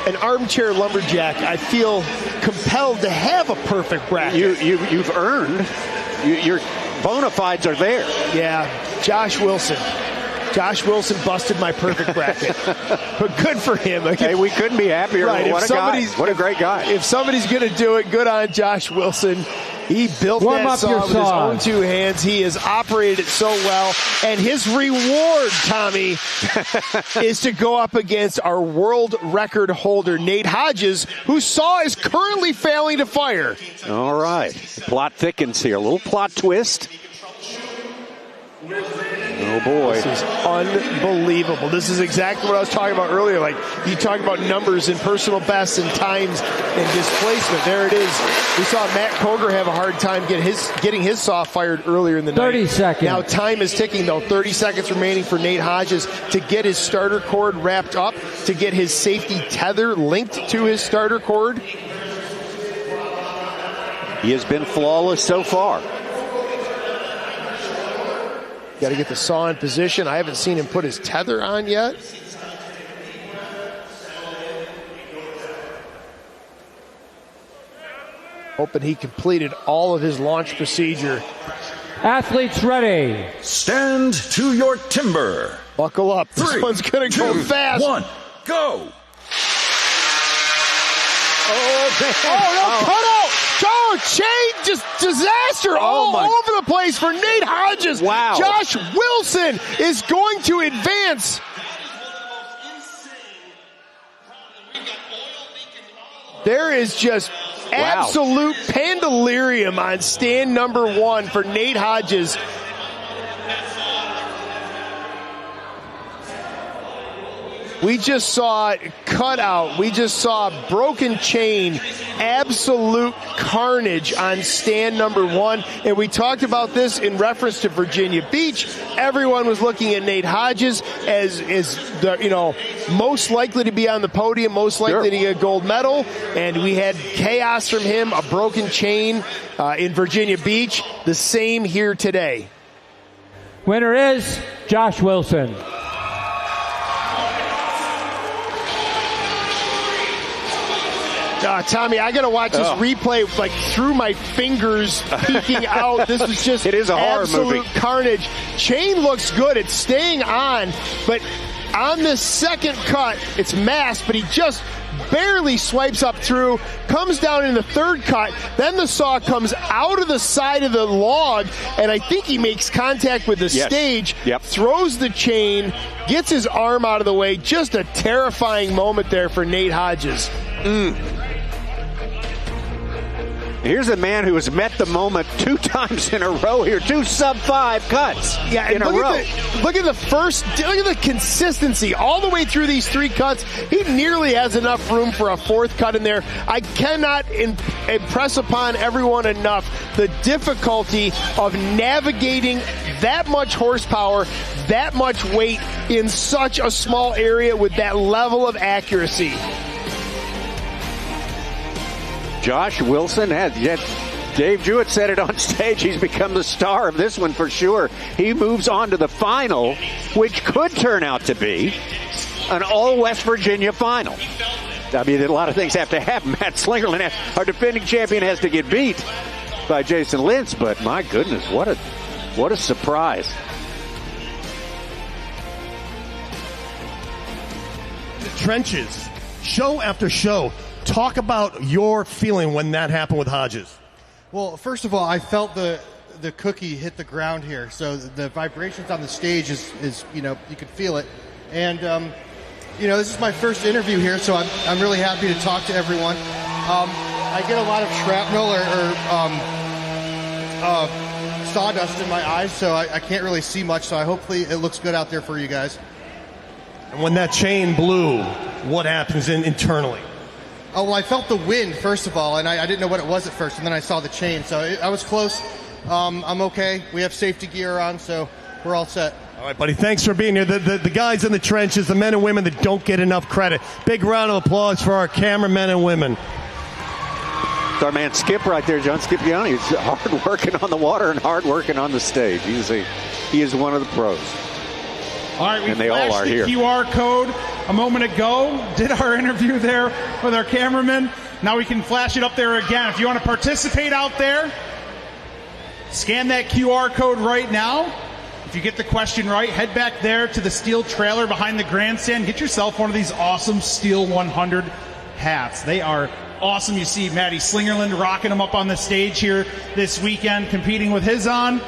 an armchair lumberjack, I feel compelled to have a perfect bracket. You've earned. Your bona fides are there. Yeah, Josh Wilson. Josh Wilson busted my perfect bracket. But good for him. Hey, we couldn't be happier. Right, What a guy. What a great guy. If somebody's going to do it, good on Josh Wilson. He built that saw with his own 2 hands. He has operated it so well. And his reward, Tommy, is to go up against our world record holder, Nate Hodges, whose saw is currently failing to fire. All right. The plot thickens here. A little plot twist. Oh, boy. This is unbelievable. This is exactly what I was talking about earlier. Like, you talk about numbers and personal bests and times and displacement. There it is. We saw Matt Cogar have a hard time getting his saw fired earlier in the night. 30 seconds. Now time is ticking, though. 30 seconds remaining for Nate Hodges to get his starter cord wrapped up, to get his safety tether linked to his starter cord. He has been flawless so far. Got to get the saw in position. I haven't seen him put his tether on yet. Hoping he completed all of his launch procedure. Athletes ready. Stand to your timber. Buckle up. 3, this one's going to go 2, fast. 1, go. Oh, no, cut out. Oh, chain, just disaster all over the place for Nate Hodges. Wow. Josh Wilson is going to advance. There is just absolute pandalirium on stand number 1 for Nate Hodges. We just saw cutout. We just saw broken chain, absolute carnage on stand number 1. And we talked about this in reference to Virginia Beach. Everyone was looking at Nate Hodges as the, most likely to be on the podium, most likely to get a gold medal. And we had chaos from him, a broken chain in Virginia Beach. The same here today. Winner is Josh Wilson. Tommy, I got to watch this replay like through my fingers peeking out. This is just it is a horror absolute movie. Carnage. Chain looks good. It's staying on, but on this second cut, it's masked, but he just barely swipes up through, comes down in the third cut, then the saw comes out of the side of the log, and I think he makes contact with the stage, throws the chain, gets his arm out of the way. Just a terrifying moment there for Nate Hodges. Here's a man who has met the moment 2 times in a row here, 2 sub-5 cuts in a row. Look at the consistency all the way through these 3 cuts. He nearly has enough room for a 4th cut in there. I cannot impress upon everyone enough the difficulty of navigating that much horsepower, that much weight in such a small area with that level of accuracy. Josh Wilson Dave Jewett said it on stage. He's become the star of this one for sure. He moves on to the final, which could turn out to be an all West Virginia final. I mean, a lot of things have to happen. Matt Slingerland, our defending champion, has to get beat by Jason Lentz, but my goodness, what a surprise. The trenches, show after show. Talk about your feeling when that happened with Hodges. Well, first of all, I felt the cookie hit the ground here, so the vibrations on the stage is you can feel it. And this is my first interview here, so I'm really happy to talk to everyone. I get a lot of shrapnel or sawdust in my eyes, so I can't really see much. So hopefully it looks good out there for you guys. And when that chain blew, what happens internally? Oh, well, I felt the wind, first of all, and I didn't know what it was at first, and then I saw the chain. So I was close. I'm okay. We have safety gear on, so we're all set. All right, buddy, thanks for being here. The guys in the trenches, the men and women that don't get enough credit. Big round of applause for our cameramen and women. It's our man Skip right there, John Scipione. He's hard working on the water and hard working on the stage. He is one of the pros. All right, we and they all are the here. QR code a moment ago. Did our interview there with our cameraman. Now we can flash it up there again. If you want to participate out there, scan that QR code right now. If you get the question right, head back there to the steel trailer behind the grandstand. Get yourself one of these awesome Steel 100 hats. They are awesome. You see Matty Slingerland rocking them up on the stage here this weekend, competing with his on.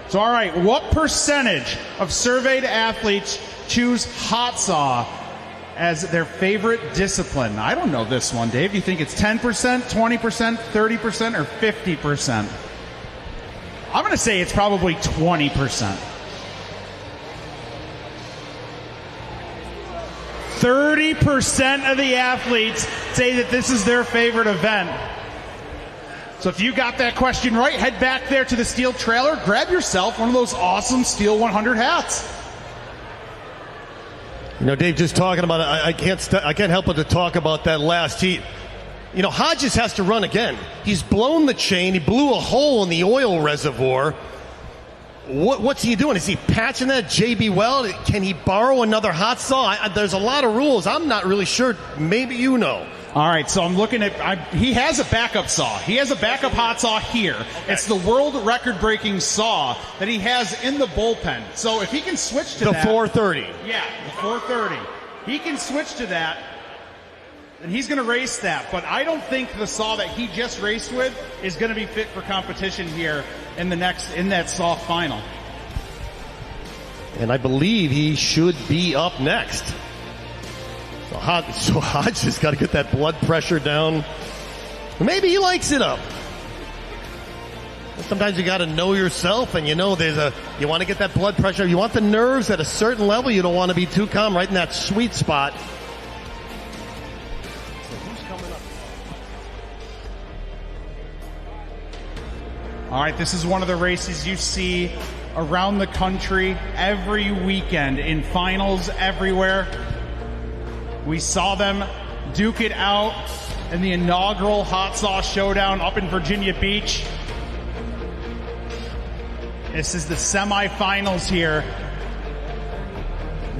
So, all right, what percentage of surveyed athletes choose hot saw as their favorite discipline? I don't know this one, Dave. Do you think it's 10%, 20%, 30%, or 50%? I'm going to say it's probably 20%. 30% of the athletes say that this is their favorite event. So if you got that question right, head back there to the steel trailer, grab yourself one of those awesome Steel 100 hats. Dave, just talking about it, I can't help but to talk about that last heat. Hodges has to run again. He's blown the chain. He blew a hole in the oil reservoir. What's he doing? Is he patching that JB Weld? Can he borrow another hot saw? There's a lot of rules. I'm not really sure. Maybe you know. All right, so I'm looking at, he has a backup saw. He has a backup hot saw here. Okay. It's the world record-breaking saw that he has in the bullpen. So if he can switch to the that. 430. Yeah, the 430. He can switch to that, and he's going to race that. But I don't think the saw that he just raced with is going to be fit for competition here in that saw final. And I believe he should be up next. So Hodges got to get that blood pressure down. Maybe he likes it up. Sometimes you got to know yourself, and you want to get that blood pressure. You want the nerves at a certain level. You don't want to be too calm, right in that sweet spot. So who's coming up? All right, this is one of the races you see around the country every weekend in finals everywhere. We saw them duke it out in the inaugural Hot Saw Showdown up in Virginia Beach. This is the semifinals here.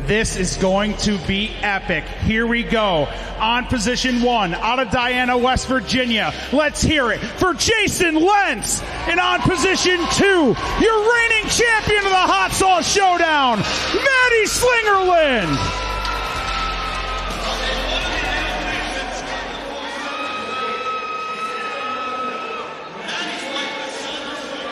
This is going to be epic. Here we go. On position 1, out of Diana, West Virginia. Let's hear it for Jason Lentz. And on position 2, your reigning champion of the Hot Saw Showdown, Maddie Slingerland.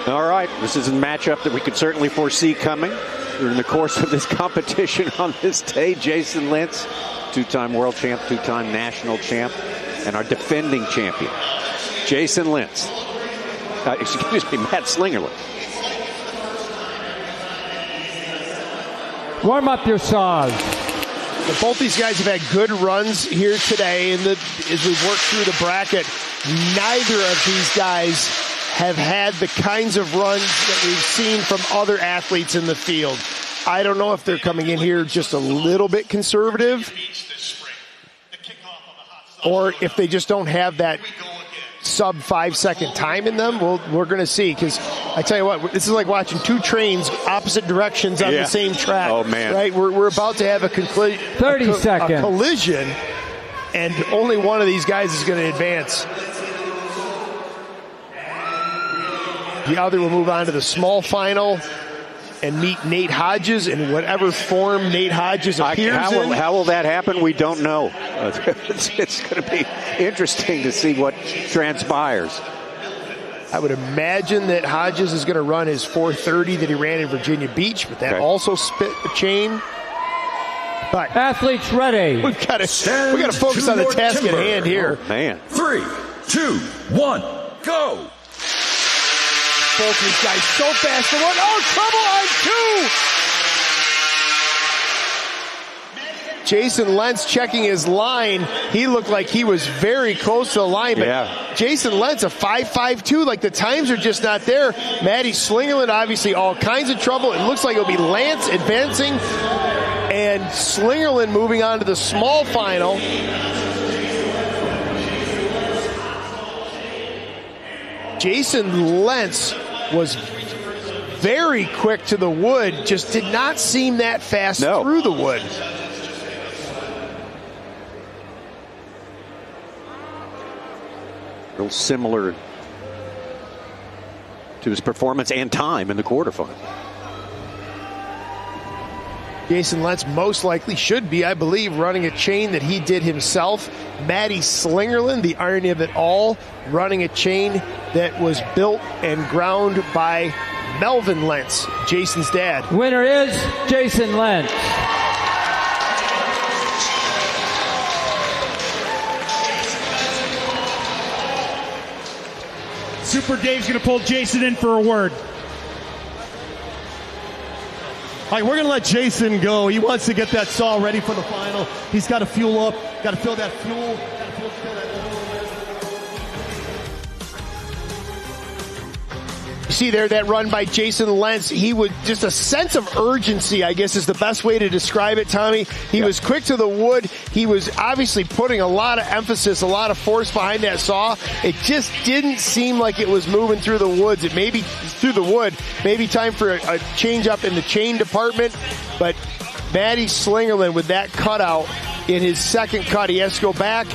All right, this is a matchup that we could certainly foresee coming during the course of this competition on this day. Jason Lentz, two-time world champ, two-time national champ, and our defending champion, Jason Lentz. Excuse me, Matt Slingerland. Warm up your saws. Well, both these guys have had good runs here today, and as we work through the bracket, neither of these guys have had the kinds of runs that we've seen from other athletes in the field. I don't know if they're coming in here just a little bit conservative, or if they just don't have that sub 5-second time in them. We're going to see, because I tell you what, this is like watching two trains opposite directions on the same track. Oh, man. Right? We're about to have a 30 seconds. A collision, and only one of these guys is going to advance. The other will move on to the small final and meet Nate Hodges in whatever form Nate Hodges appears in. How will that happen? We don't know. It's going to be interesting to see what transpires. I would imagine that Hodges is going to run his 4:30 that he ran in Virginia Beach, but that also spit the chain. But athletes ready. We got to focus on the task at hand here. Oh, man. 3, 2, 1, go. Both these guys so fast for one. Oh, trouble on 2. Jason Lentz checking his line. He looked like he was very close to the line, but Jason Lentz, a 5.52, like the times are just not there. Maddie Slingerland, obviously all kinds of trouble. It looks like it'll be Lentz advancing and Slingerland moving on to the small final. Jason Lentz was very quick to the wood, just did not seem that fast through the wood. Real similar to his performance and time in the quarterfinal. Jason Lentz most likely should be, I believe, running a chain that he did himself. Maddie Slingerland, the irony of it all, running a chain that was built and ground by Melvin Lentz, Jason's dad. Winner is Jason Lentz. Super Dave's going to pull Jason in for a word. All right, we're going to let Jason go. He wants to get that saw ready for the final. He's got to fuel up, got to fill that fuel. You see there that run by Jason Lentz. He would just a sense of urgency, I guess is the best way to describe it, Tommy. He was quick to the wood. He was obviously putting a lot of emphasis, a lot of force behind that saw. It just didn't seem like it was moving through the woods. It may be through the wood. Maybe time for a change up in the chain department. But Maddie Slingerland with that cutout in his second cut. He has to go back,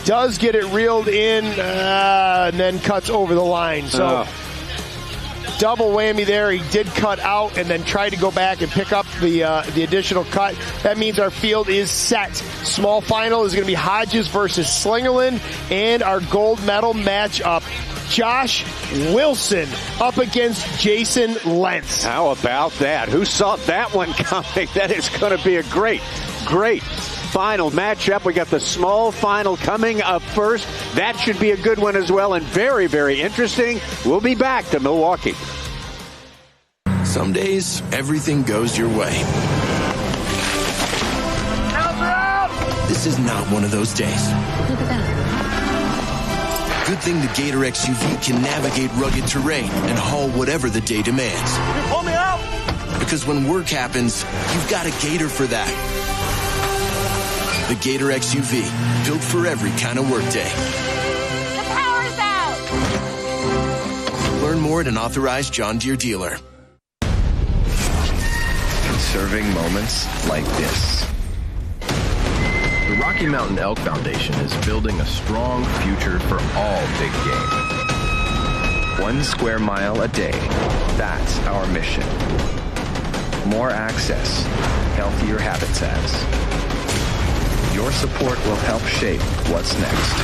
does get it reeled in, and then cuts over the line. So double whammy there. He did cut out and then tried to go back and pick up the additional cut. That means our field is set. Small final is going to be Hodges versus Slingerland, and our gold medal matchup, Josh Wilson up against Jason Lentz. How about that? Who saw that one coming? That is going to be a great final matchup. We got the small final coming up first. That should be a good one as well, and very, very interesting. We'll be back to Milwaukee. Some days, everything goes your way. This is not one of those days. Look at that. Good thing the Gator XUV can navigate rugged terrain and haul whatever the day demands. Pull me out! Because when work happens, you've got a Gator for that. The Gator XUV, built for every kind of workday. The power's out! Learn more at an authorized John Deere dealer. serving moments like this. The Rocky Mountain Elk Foundation is building a strong future for all big game. 1 square mile a day. That's our mission. More access, healthier habitats. Your support will help shape what's next.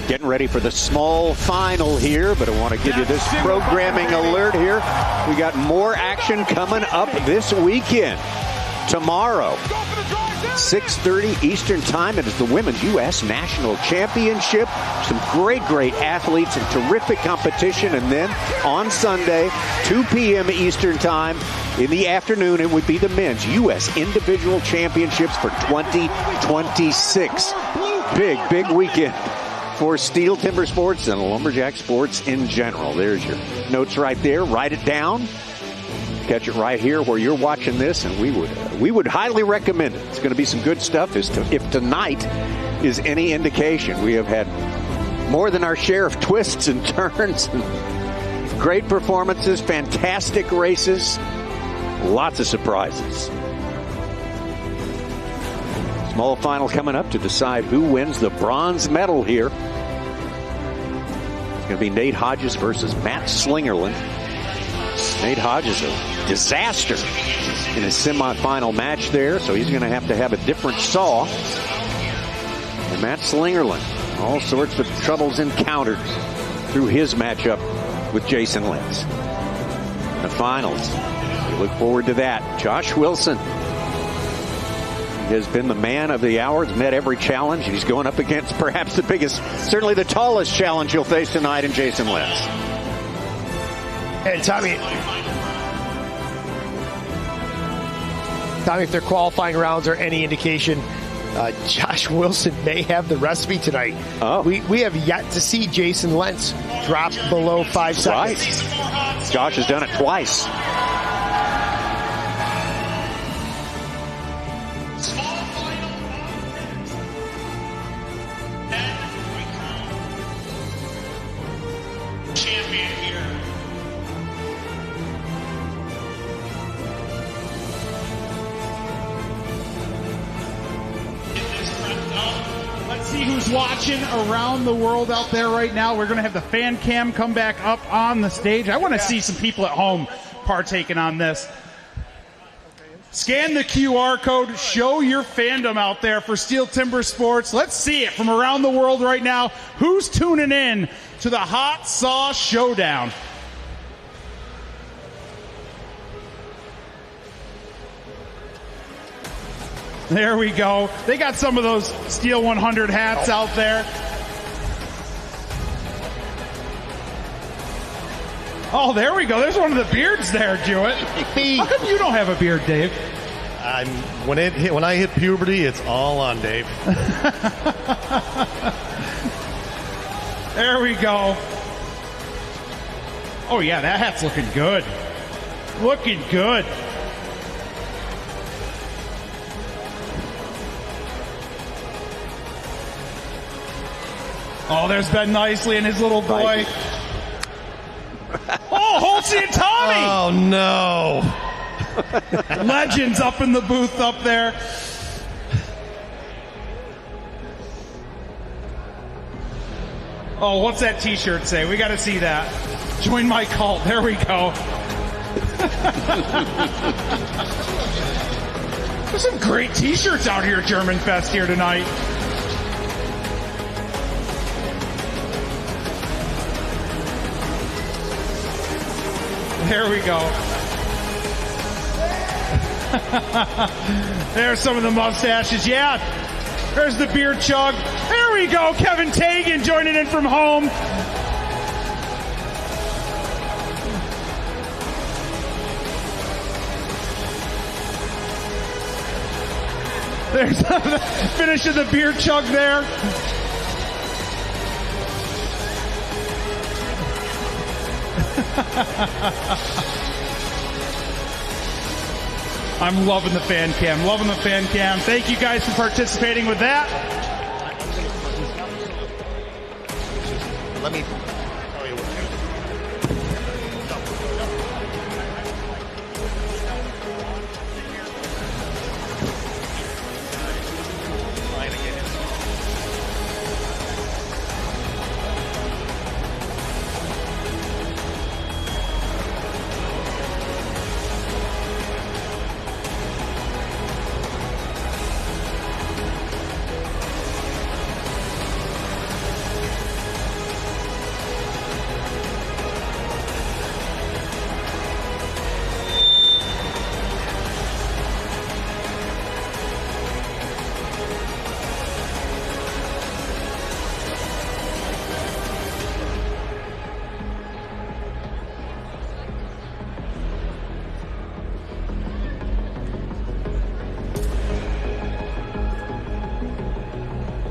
Getting ready for the small final here, but I want to give you this programming alert here. We got more action coming up this weekend. Tomorrow, 6:30 Eastern Time, it is the Women's U.S. National Championship. Some great athletes and terrific competition. And then on Sunday, 2 p.m. Eastern Time, in the afternoon, it would be the Men's U.S. Individual Championships for 2026. Big weekend for STIHL Timber Sports and Lumberjack Sports in general. There's your notes right there. Write it down. Catch it right here where you're watching this, and we would highly recommend it. It's going to be some good stuff. If tonight is any indication, we have had more than our share of twists and turns, and great performances, fantastic races, lots of surprises. Small final coming up to decide who wins the bronze medal here. It's going to be Nate Hodges versus Matt Slingerland. Nate Hodges, a disaster in his semifinal match there, so he's going to have a different saw. And Matt Slingerland, all sorts of troubles encountered through his matchup with Jason Lentz. The finals, we look forward to that. Josh Wilson has been the man of the hour. He's met every challenge. He's going up against perhaps the biggest, certainly the tallest challenge he'll face tonight in Jason Lentz. And Tommy, if their qualifying rounds are any indication, Josh Wilson may have the recipe tonight. Oh. We have yet to see Jason Lentz drop below 5 seconds. Right. Josh has done it twice. Watching around the world out there right now. We're going to have the fan cam come back up on the stage. I want to see some people at home partaking on this. Scan the QR code. Show your fandom out there for STIHL Timber Sports. Let's see it from around the world right now. Who's tuning in to the Hot Saw Showdown? There we go. They got some of those STIHL 100 hats out there. Oh, there we go. There's one of the beards there, Jewett. How come you don't have a beard, Dave? When I hit puberty, it's all on, Dave. There we go. Oh, yeah, that hat's looking good. Looking good. Oh, there's Ben Nicely and his little boy. Oh, Holtzy and Tommy! Oh, no. Legends up in the booth up there. Oh, what's that t-shirt say? We got to see that. Join my cult. There we go. There's some great t-shirts out here at German Fest here tonight. There we go. There's some of the mustaches. Yeah. There's the beer chug. There we go. Kevin Tagan joining in from home. There's the finish of the beer chug there. I'm loving the fan cam. Loving the fan cam. Thank you guys for participating with that. let me tell you what happened.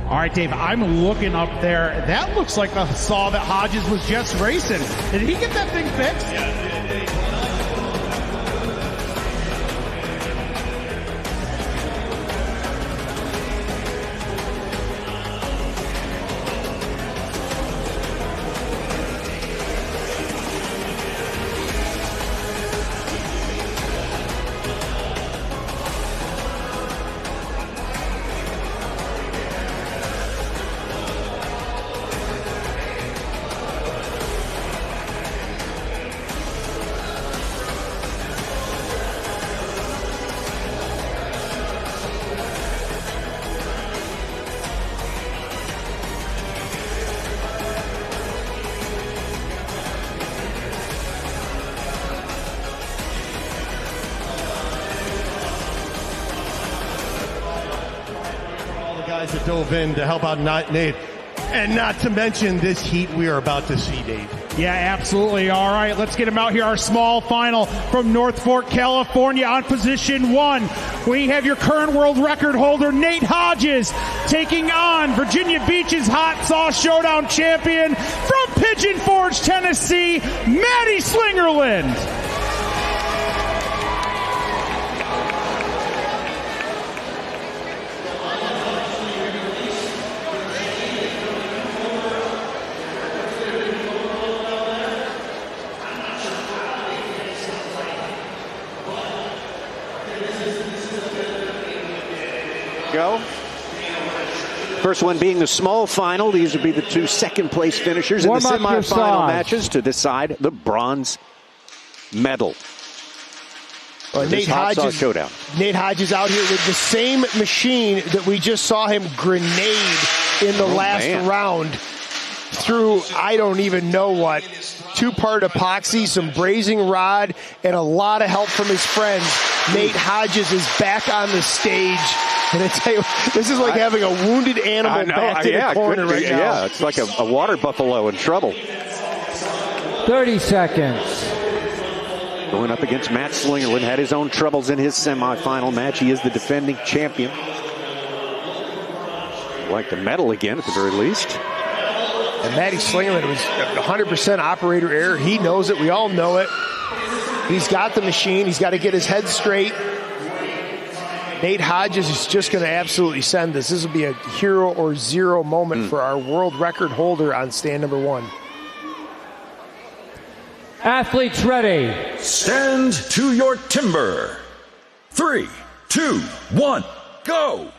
All right, Dave, I'm looking up there. That looks like the saw that Hodges was just racing. Did he get that thing fixed? Guys that dove in to help out Nate. And not to mention this heat we are about to see, Dave. Yeah, absolutely. All right, let's get him out here. Our small final from North Fork, California. On position 1, we have your current world record holder, Nate Hodges, taking on Virginia Beach's Hot Saw Showdown champion from Pigeon Forge, Tennessee, Matty Slingerland. Go. First one being the small final. These would be the 2 second-place finishers in the semifinal matches to decide the bronze medal. Nate Hodges, Showdown. Nate Hodges out here with the same machine that we just saw him grenade in the last round through I don't even know what. 2-part epoxy, some brazing rod, and a lot of help from his friends. Nate Hodges is back on the stage. And I tell you, this is like having a wounded animal back in the corner right now. Yeah, it's like a water buffalo in trouble. 30 seconds. Going up against Matt Slingerland, had his own troubles in his semifinal match. He is the defending champion. Like the medal again, at the very least. And Matty Slingerland was 100% operator error. He knows it. We all know it. He's got the machine. He's got to get his head straight. Nate Hodges is just going to absolutely send this. This will be a hero or zero moment for our world record holder on stand number 1. Athletes ready. Stand to your timber. 3, 2, 1, go.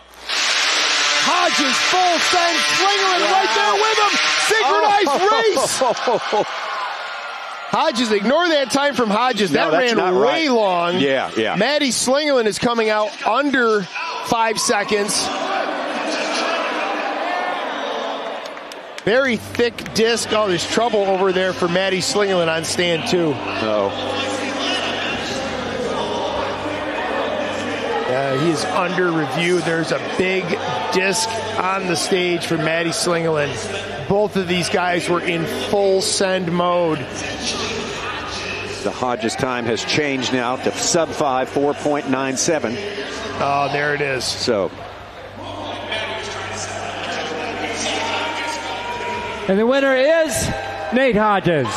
Hodges full send, Slingerland right there with him. Synchronized race. Hodges, ignore that time from Hodges. That ran way long. Yeah. Matty Slingerland is coming out under 5 seconds. Very thick disc. Oh, there's trouble over there for Matty Slingerland on stand 2. He is under review. There's a big disc on the stage for Matty Slingerland. Both of these guys were in full send mode. The Hodges time has changed now to sub 5, 4.97. Oh, there it is. So. And the winner is Nate Hodges.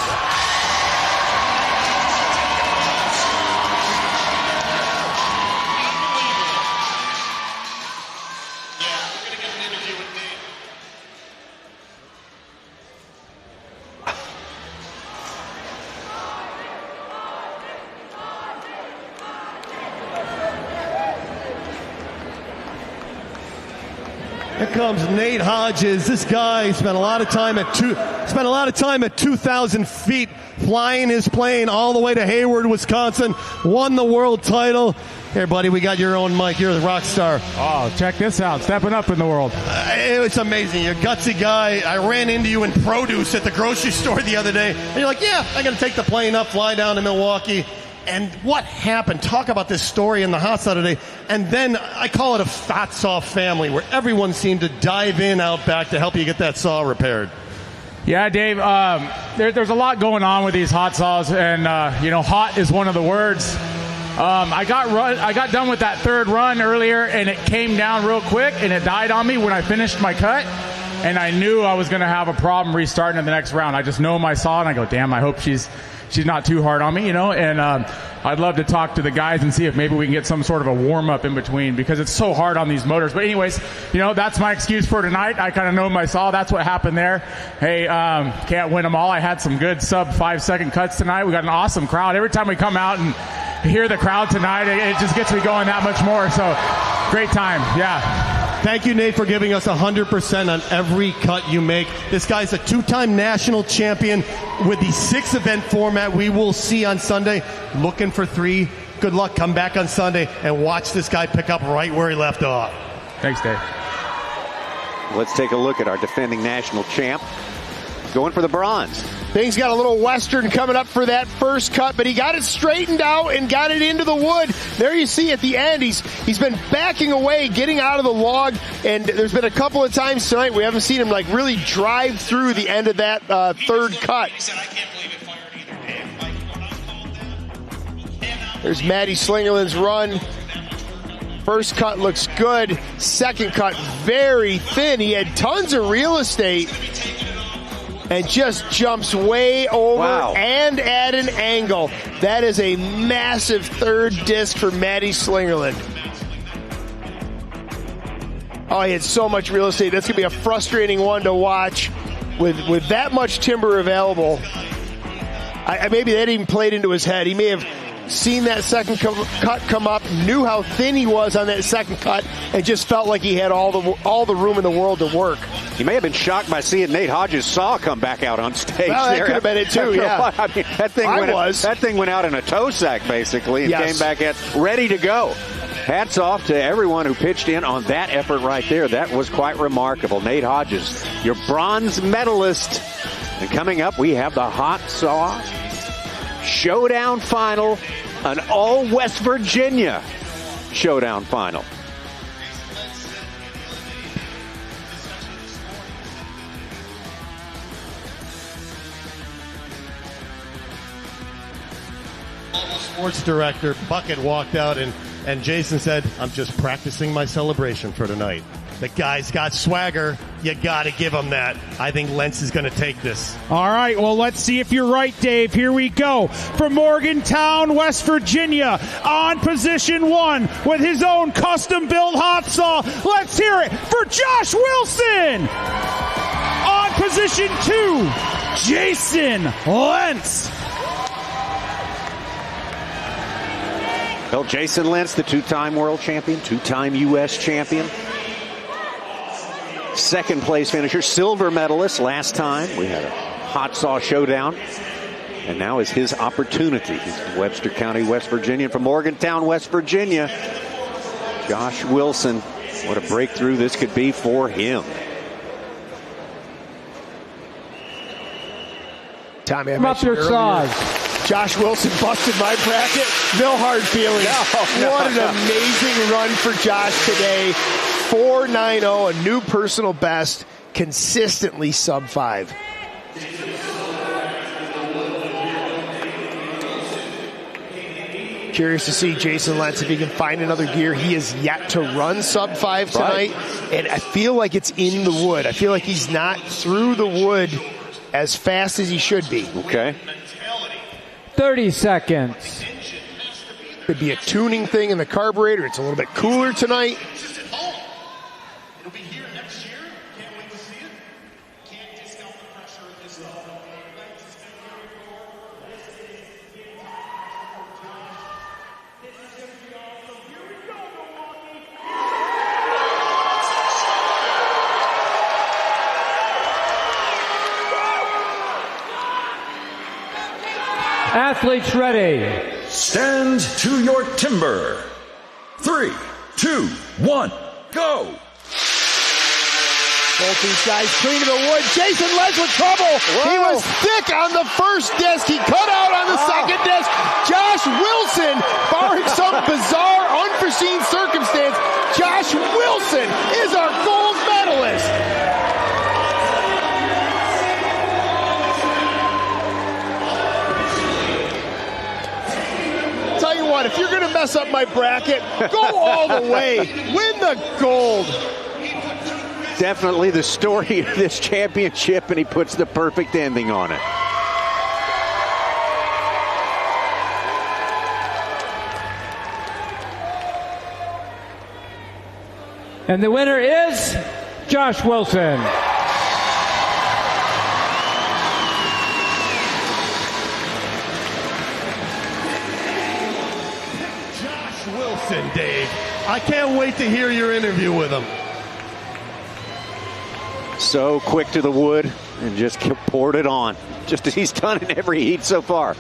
Here comes Nate Hodges. This guy spent a lot of time at 2,000 feet flying his plane all the way to Hayward, Wisconsin. Won the world title. Here, buddy, we got your own mic. You're the rock star. Oh, check this out. Stepping up in the world. It's amazing. You're a gutsy guy. I ran into you in produce at the grocery store the other day. And you're like, yeah, I'm going to take the plane up, fly down to Milwaukee. And what happened? Talk about this story in the hot saw today. And then I call it a hot saw family where everyone seemed to dive in out back to help you get that saw repaired. Yeah, Dave, there's a lot going on with these hot saws. And, hot is one of the words. I got done with that third run earlier, and it came down real quick, and it died on me when I finished my cut. And I knew I was going to have a problem restarting in the next round. I just know my saw, and I go, damn, I hope she's not too hard on me, and I'd love to talk to the guys and see if maybe we can get some sort of a warm-up in between because it's so hard on these motors. But anyways, that's my excuse for tonight. I kind of know my saw. That's what happened there. Hey, can't win them all. I had some good sub-5-second cuts tonight. We got an awesome crowd. Every time we come out and hear the crowd tonight, it just gets me going that much more. So great time. Yeah. Thank you, Nate, for giving us 100% on every cut you make. This guy's a two-time national champion with the 6-event format we will see on Sunday. Looking for 3. Good luck. Come back on Sunday and watch this guy pick up right where he left off. Thanks, Dave. Let's take a look at our defending national champ going for the bronze. Things got a little western coming up for that first cut, but he got it straightened out and got it into the wood. There you see at the end, he's been backing away, getting out of the log, and there's been a couple of times tonight we haven't seen him really drive through the end of that third cut. There's Matty Slingerland's run. First cut looks good. Second cut very thin. He had tons of real estate. And just jumps way over and at an angle. That is a massive third disc for Matty Slingerland. Oh, he had so much real estate. That's going to be a frustrating one to watch with that much timber available. Maybe that even played into his head. He may have seen that second cut come up, knew how thin he was on that second cut, and just felt like he had all the room in the world to work. He may have been shocked by seeing Nate Hodges' saw come back out on stage. Well, that could have been it too, yeah. I mean, that thing went out in a tow sack, basically, and came back ready to go. Hats off to everyone who pitched in on that effort right there. That was quite remarkable. Nate Hodges, your bronze medalist. And coming up, we have the Hot Saw Showdown Final, an all West Virginia Showdown Final. Sports director Bucket walked out and Jason said, I'm just practicing my celebration for tonight. The guy's got swagger. You got to give him that. I think Lentz is going to take this. All right, well, let's see if you're right, Dave. Here we go. From Morgantown, West Virginia, on position 1 with his own custom-built hot saw. Let's hear it for Josh Wilson. On position 2, Jason Lentz. Well, Jason Lentz, the 2-time world champion, 2-time U.S. champion. Second place finisher, silver medalist last time. We had a Hot Saw Showdown. And now is his opportunity. He's from Webster County, West Virginia. From Morgantown, West Virginia, Josh Wilson. What a breakthrough this could be for him. Tommy, I mentioned earlier, Josh Wilson busted my bracket. No hard feelings. What an amazing run for Josh today. 4.90, a new personal best, consistently sub-5. Curious to see Jason Lentz if he can find another gear. He is yet to run sub-5 tonight, and I feel like it's in the wood. I feel like he's not through the wood as fast as he should be. Okay. 30 seconds. Could be a tuning thing in the carburetor. It's a little bit cooler tonight. It'll be here next year. Can't wait to see it. Can't discount the pressure of this stuff. Athletes ready. Stand to your timber. 3, 2, 1, go! Both these guys clean to the wood. Jason Lentz with trouble. Whoa. He was thick on the first disc. He cut out on the second disc. Josh Wilson, barring some bizarre, unforeseen circumstance, Josh Wilson is our gold medalist. Tell you what, if you're going to mess up my bracket, go all the way. Win the gold. Definitely the story of this championship, and he puts the perfect ending on it. And the winner is Josh Wilson. Josh Wilson, Dave. I can't wait to hear your interview with him. So quick to the wood and just poured it on, just as he's done in every heat so far.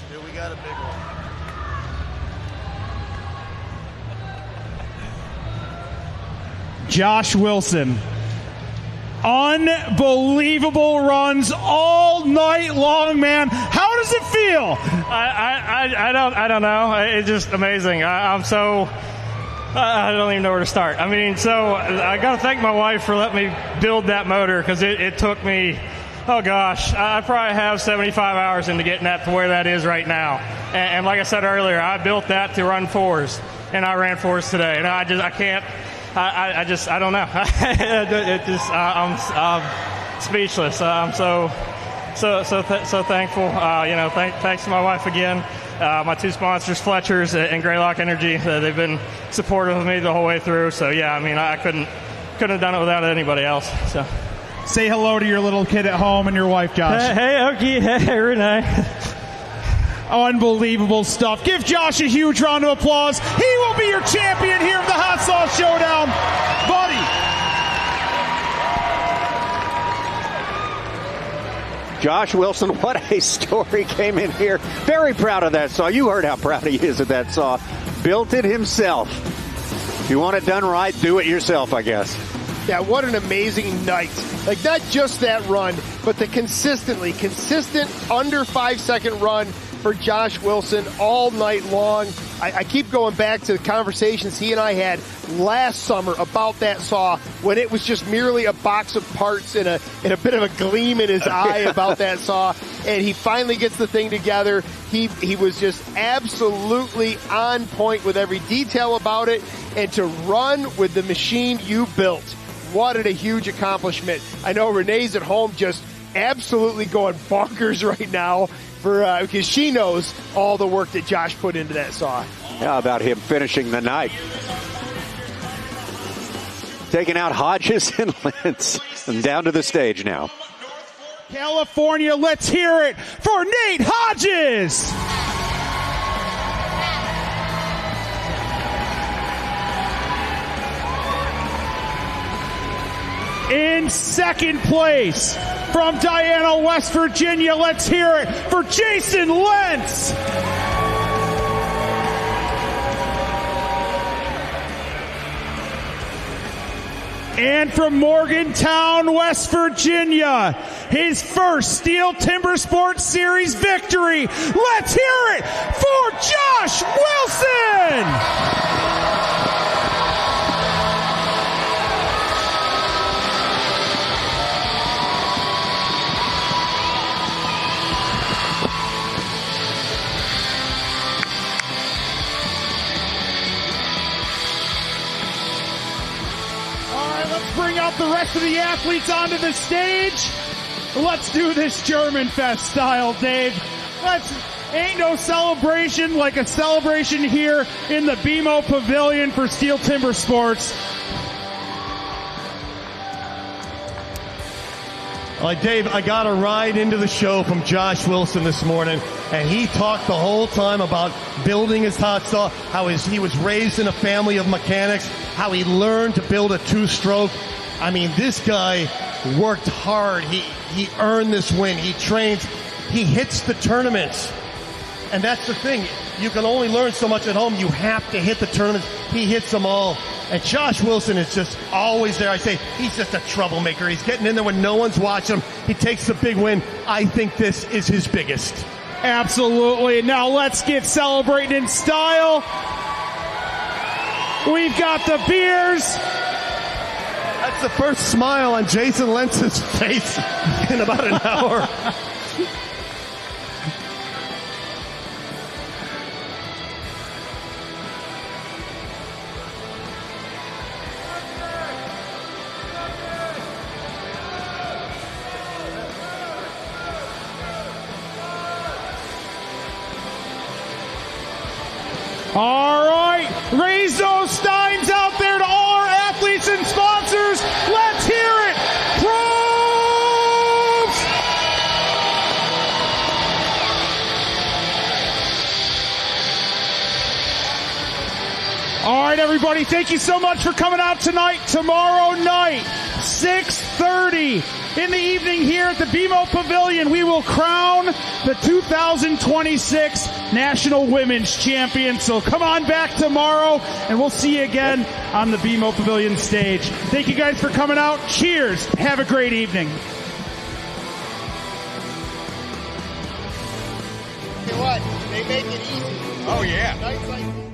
Here we got a big one. Josh Wilson. Unbelievable runs all night long, man. How does it feel? I don't know. It's just amazing. I don't even know where to start. I mean, so I got to thank my wife for letting me build that motor, because it took me, oh gosh, I probably have 75 hours into getting that to where that is right now. And like I said earlier, I built that to run fours, and I ran fours today. And I don't know. I'm speechless. I'm so thankful. Thanks to my wife again. My two sponsors, Fletcher's and Greylock Energy, they've been supportive of me the whole way through. So yeah, I mean, I couldn't have done it without anybody else. So, say hello to your little kid at home and your wife, Josh. Hey, Oki. Hey, Renee. Unbelievable stuff. Give Josh a huge round of applause. He will be your champion here of the Hot Saw Showdown, buddy. Josh Wilson, what a story, came in here. Very proud of that saw. You heard how proud he is of that saw. Built it himself. If you want it done right, do it yourself, I guess. Yeah, what an amazing night. Like, not just that run, but the consistent under 5 second run for Josh Wilson all night long. I keep going back to the conversations he and I had last summer about that saw, when it was just merely a box of parts and a bit of a gleam in his eye about that saw. And he finally gets the thing together. He was just absolutely on point with every detail about it. And to run with the machine you built, what a huge accomplishment. I know Renee's at home just absolutely going bonkers right now because she knows all the work that Josh put into that saw. How about him finishing the night? Taking out Hodges and Lentz. And down to the stage now. California, let's hear it for Nate Hodges. In second place, from Diana, West Virginia, let's hear it for Jason Lentz. And from Morgantown, West Virginia, his first STIHL Timbersports Series victory. Let's hear it for Josh Wilson. Bring out the rest of the athletes onto the stage. Let's do this German Fest style, Dave. Ain't no celebration like a celebration here in the BMO Pavilion for STIHL Timbersports. Dave, I got a ride into the show from Josh Wilson this morning, and he talked the whole time about building his hot saw, how he was raised in a family of mechanics, how he learned to build a two-stroke. I mean, this guy worked hard. He earned this win. He trains. He hits the tournaments. And that's the thing. You can only learn so much at home. You have to hit the tournaments. He hits them all. And Josh Wilson is just always there. I say he's just a troublemaker. He's getting in there when no one's watching him. He takes the big win. I think this is his biggest. Absolutely. Now let's get celebrating in style. We've got the beers. That's the first smile on Jason Lentz's face in about an hour. All right, raise those steins out there to all our athletes and sponsors. Let's hear it. Probes! All right, everybody, thank you so much for coming out tonight. Tomorrow night, 6:30 in the evening here at the BMO Pavilion, we will crown the 2026 National Women's Champion. So come on back tomorrow, and we'll see you again on the BMO Pavilion stage. Thank you guys for coming out. Cheers. Have a great evening. What? They make it easy. Oh, yeah. Nights like